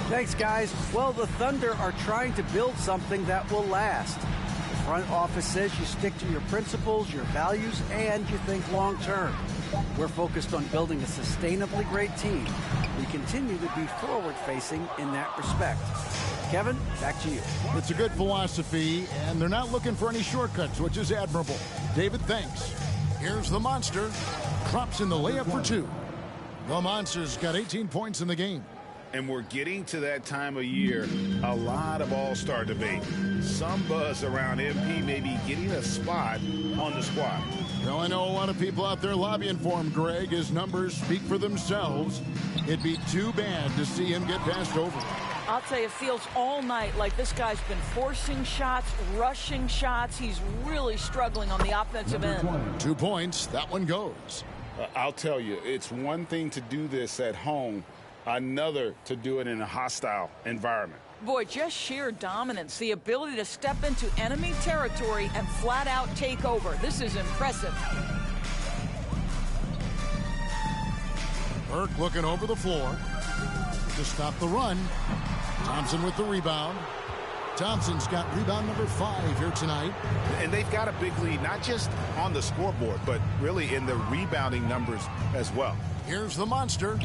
Thanks, guys. Well, the Thunder are trying to build something that will last. The front office says you stick to your principles, your values, and you think long-term. We're focused on building a sustainably great team. We continue to be forward-facing in that respect. Kevin, back to you. It's a good philosophy, and they're not looking for any shortcuts, which is admirable. David, thanks. Here's the Monster. Drops in the layup for 2. The Monster's got 18 points in the game. And we're getting to that time of year, a lot of all-star debate. Some buzz around MP maybe getting a spot on the squad. Well, I know a lot of people out there lobbying for him, Greg. His numbers speak for themselves. It'd be too bad to see him get passed over. I'll tell you, it feels all night like this guy's been forcing shots, rushing shots. He's really struggling on the offensive end. 2 points. That one goes. I'll tell you, it's one thing to do this at home, another to do it in a hostile environment. Boy, just sheer dominance, the ability to step into enemy territory and flat out take over. This is impressive. Burke looking over the floor to stop the run. Thompson with the rebound. Thompson's got rebound number 5 here tonight. And they've got a big lead, not just on the scoreboard, but really in the rebounding numbers as well. Here's the Monster.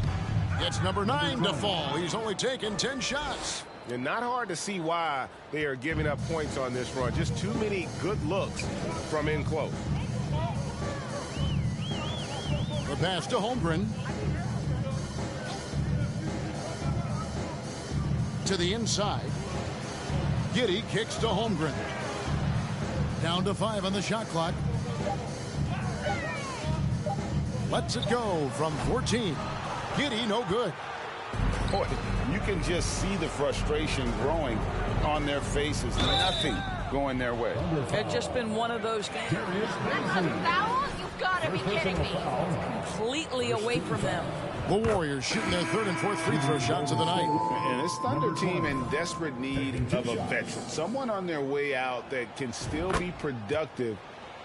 It's number 9 to fall. He's only taken 10 shots. And not hard to see why they are giving up points on this run. Just too many good looks from in close. The pass to Holmgren. To the inside. Giddey kicks to Holmgren. Down to 5 on the shot clock. Lets it go from 14. Giddey, no good. Boy, you can just see the frustration growing on their faces. Nothing going their way. It's just been one of those games. That's a foul? You've got to be kidding me. Completely away from them. The Warriors shooting their 3rd and 4th free throw shots of the night. And this Thunder team in desperate need of a veteran. Someone on their way out that can still be productive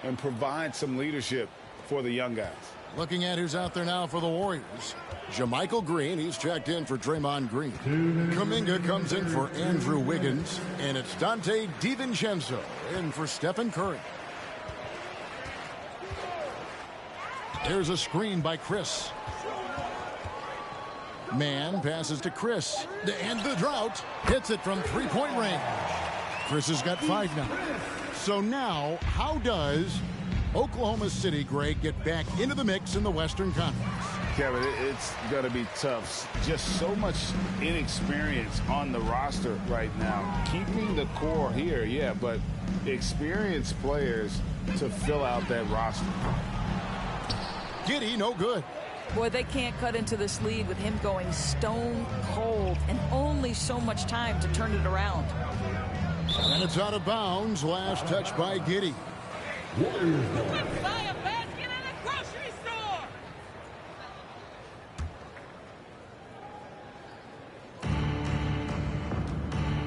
and provide some leadership for the young guys. Looking at who's out there now for the Warriors. JaMychal Green, he's checked in for Draymond Green. Kuminga comes in for Andrew Wiggins. And it's Dante DiVincenzo in for Stephen Curry. There's a screen by Chris. Man passes to Chris. To end the drought. Hits it from 3-point range. Chris has got 5 now. So now, how does Oklahoma City, Greg, get back into the mix in the Western Conference? Kevin, it's going to be tough. Just so much inexperience on the roster right now. Keeping the core here, yeah, but experienced players to fill out that roster. Giddey, no good. Boy, they can't cut into this lead with him going stone cold and only so much time to turn it around. And it's out of bounds. Last touch by Giddey. Buy a basket at a grocery store.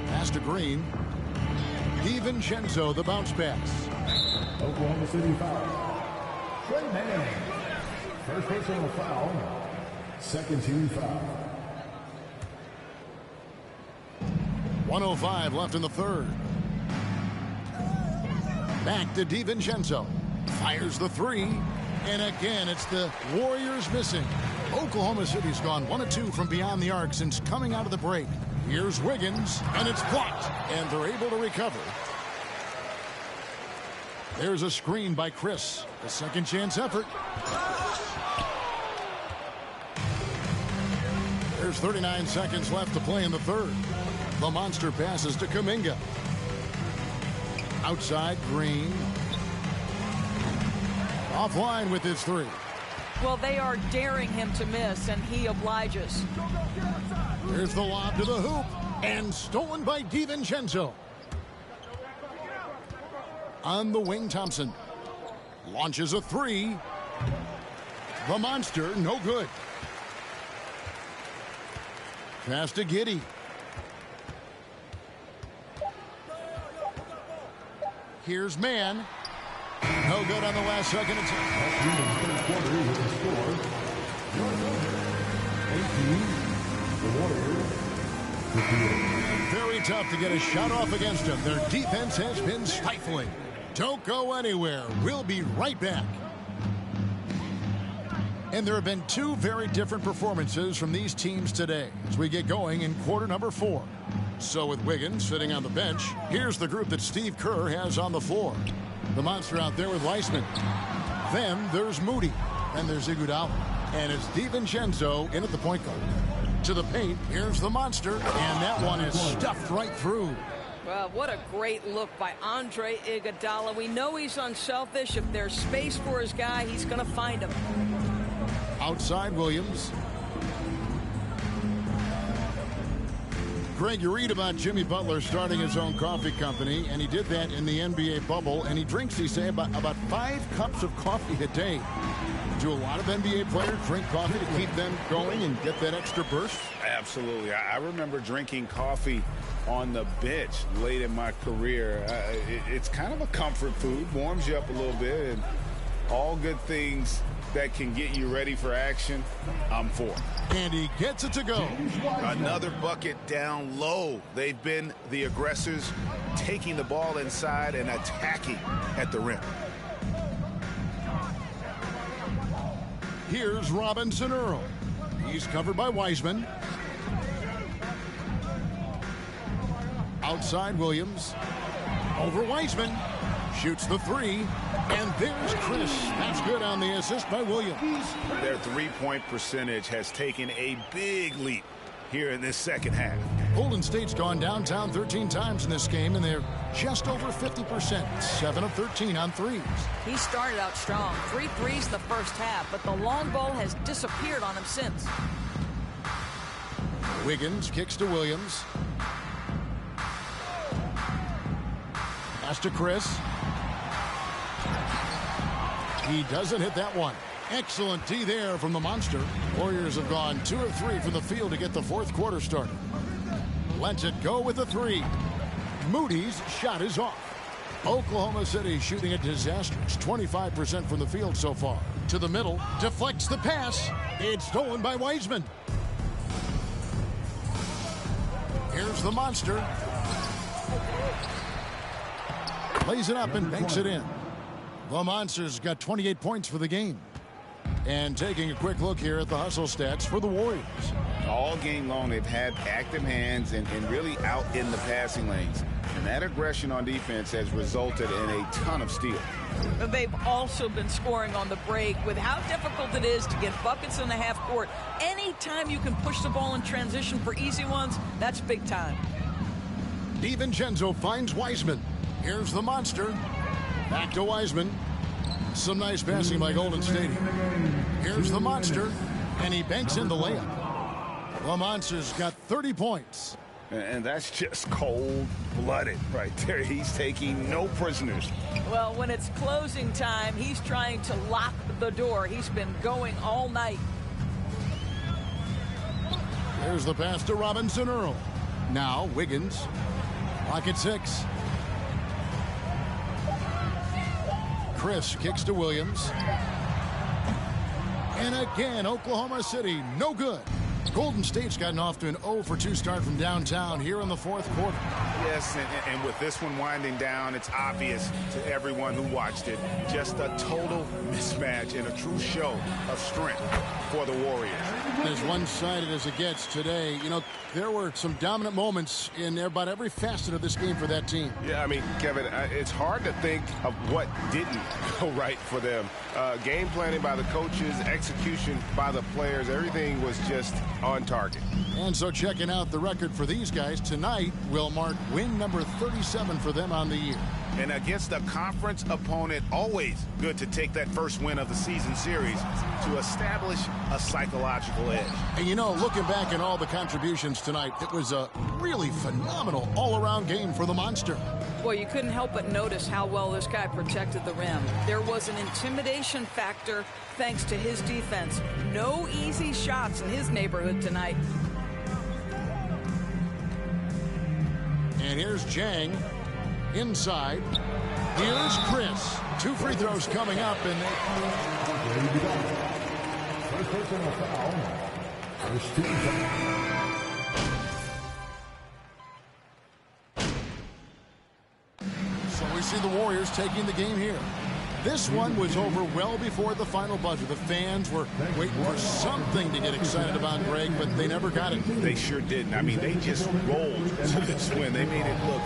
Pass to Green. DiVincenzo, the bounce pass. Oklahoma City foul. Trey Mann. First personal foul. Second team foul. 1:05 left in the 3rd. Back to DiVincenzo. Fires the 3. And again, it's the Warriors missing. Oklahoma City's gone 1 of 2 from beyond the arc since coming out of the break. Here's Wiggins, and it's blocked. And they're able to recover. There's a screen by Chris. A second chance effort. There's 39 seconds left to play in the 3rd. The Monster passes to Kuminga. Outside, Green. Offline with his 3. Well, they are daring him to miss, and he obliges. Here's the lob to the hoop, and stolen by DiVincenzo. On the wing, Thompson launches a three. The monster, no good. Pass to Giddey. Here's Mann. No good on the last second attempt. Very tough to get a shot off against them. Their defense has been stifling. Don't go anywhere. We'll be right back. And there have been two very different performances from these teams today as we get going in quarter number 4. So with Wiggins sitting on the bench, here's the group that Steve Kerr has on the floor. The monster out there with Weissman. Then there's Moody. Then there's Iguodala. And it's DiVincenzo in at the point guard. To the paint, here's the monster. And that one is stuffed right through. Well, what a great look by Andre Iguodala. We know he's unselfish. If there's space for his guy, he's going to find him. Outside Williams. Greg, you read about Jimmy Butler starting his own coffee company, and he did that in the NBA bubble, and he drinks, he say, about 5 cups of coffee a day. Do a lot of NBA players drink coffee to keep them going and get that extra burst? Absolutely. I remember drinking coffee on the bench late in my career. It's kind of a comfort food, warms you up a little bit, and all good things that can get you ready for action, I'm for. And he gets it to go. Another bucket down low. They've been the aggressors, taking the ball inside and attacking at the rim. Here's Robinson Earl. He's covered by Wiseman. Outside Williams. Over Wiseman. Shoots the three. And there's Chris. That's good on the assist by Williams. Their three-point percentage has taken a big leap here in this second half. Golden State's gone downtown 13 times in this game, and they're just over 50%. 7 of 13 on threes. He started out strong. 3 threes the first half, but the long ball has disappeared on him since. Wiggins kicks to Williams. Pass to Chris. He doesn't hit that one. Excellent D there from the monster. Warriors have gone 2 of 3 from the field to get the fourth quarter started. Lets it go with a three. Moody's shot is off. Oklahoma City shooting a disastrous 25% from the field so far. To the middle, deflects the pass. It's stolen by Wiseman. Here's the monster. Plays it up and banks it in. The Monsters got 28 points for the game. And taking a quick look here at the hustle stats for the Warriors. All game long, they've had active hands and really out in the passing lanes. And that aggression on defense has resulted in a ton of steals. They've also been scoring on the break. With how difficult it is to get buckets in the half court, anytime you can push the ball in transition for easy ones, that's big time. DiVincenzo finds Wiseman. Here's the monster. Back to Wiseman. Some nice passing by Golden State. Here's the monster, and he banks in the layup. The monster's got 30 points. And that's just cold-blooded right there. He's taking no prisoners. Well, when it's closing time, he's trying to lock the door. He's been going all night. There's the pass to Robinson Earl. Now Wiggins. Clock at 6. Chris kicks to Williams. And again, Oklahoma City, no good. Golden State's gotten off to an 0-for-2 start from downtown here in the fourth quarter. Yes, and with this one winding down, it's obvious to everyone who watched it. Just a total mismatch and a true show of strength for the Warriors. As one-sided as it gets today, you know, there were some dominant moments in about every facet of this game for that team. Yeah, I mean, Kevin, it's hard to think of what didn't go right for them. Game planning by the coaches, execution by the players, everything was just on target. And so checking out the record for these guys tonight will mark win number 37 for them on the year. And against a conference opponent, always good to take that first win of the season series to establish a psychological edge. And you know, looking back at all the contributions tonight, it was a really phenomenal all-around game for the Monster. Well, you couldn't help but notice how well this guy protected the rim. There was an intimidation factor thanks to his defense. No easy shots in his neighborhood tonight. And here's Jang inside. Here's Chris. 2 free throws coming up, and First personal foul. First team foul. So we see the Warriors taking the game here. This one was over well before the final buzzer. The fans were waiting for something to get excited about, Greg, but they never got it. They sure didn't. I mean, they just rolled to this win. They made it look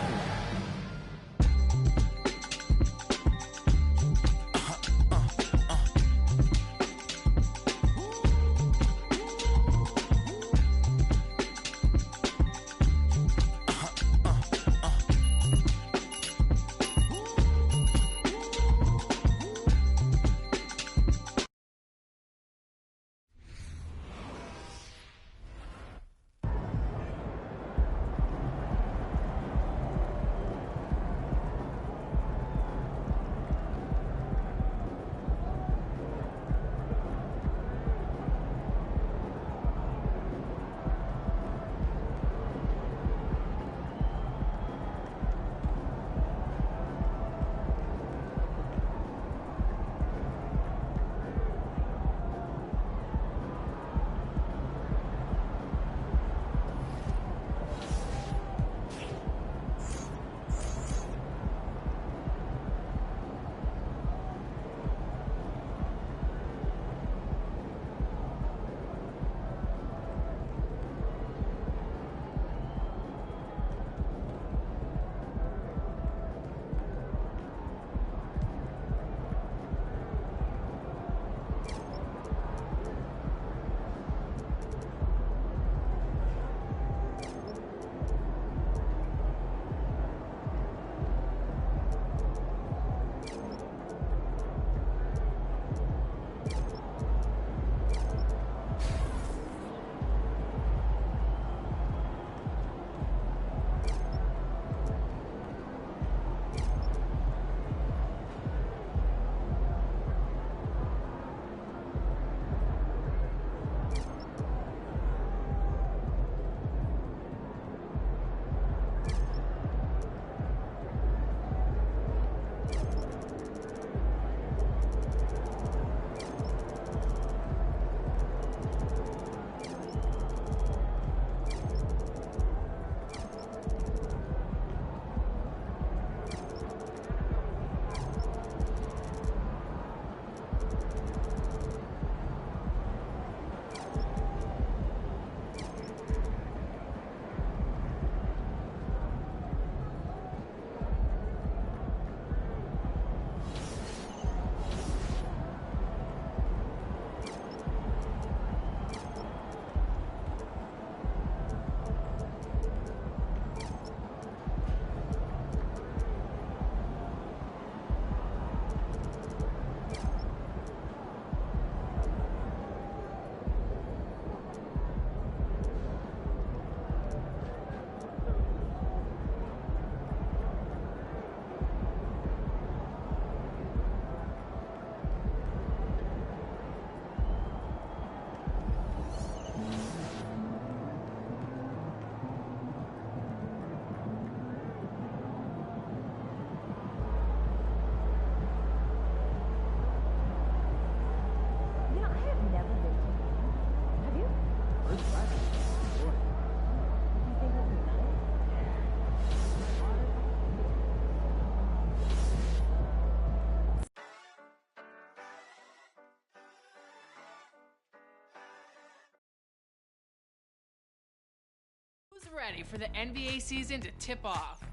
ready for the NBA season to tip off?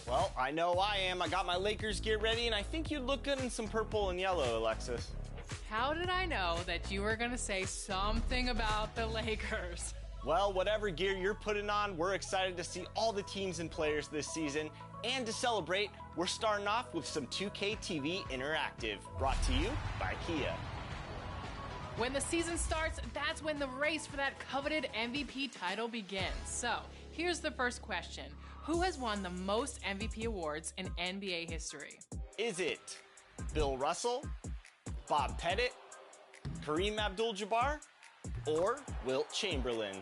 Well, I know I am. I got my Lakers gear ready, and I think you'd look good in some purple and yellow, Alexis. How did I know that you were going to say something about the Lakers? Well, whatever gear you're putting on, we're excited to see all the teams and players this season. And to celebrate, we're starting off with some 2K TV Interactive, brought to you by Kia. When the season starts, that's when the race for that coveted MVP title begins. So, here's the first question. Who has won the most MVP awards in NBA history? Is it Bill Russell, Bob Pettit, Kareem Abdul-Jabbar, or Wilt Chamberlain?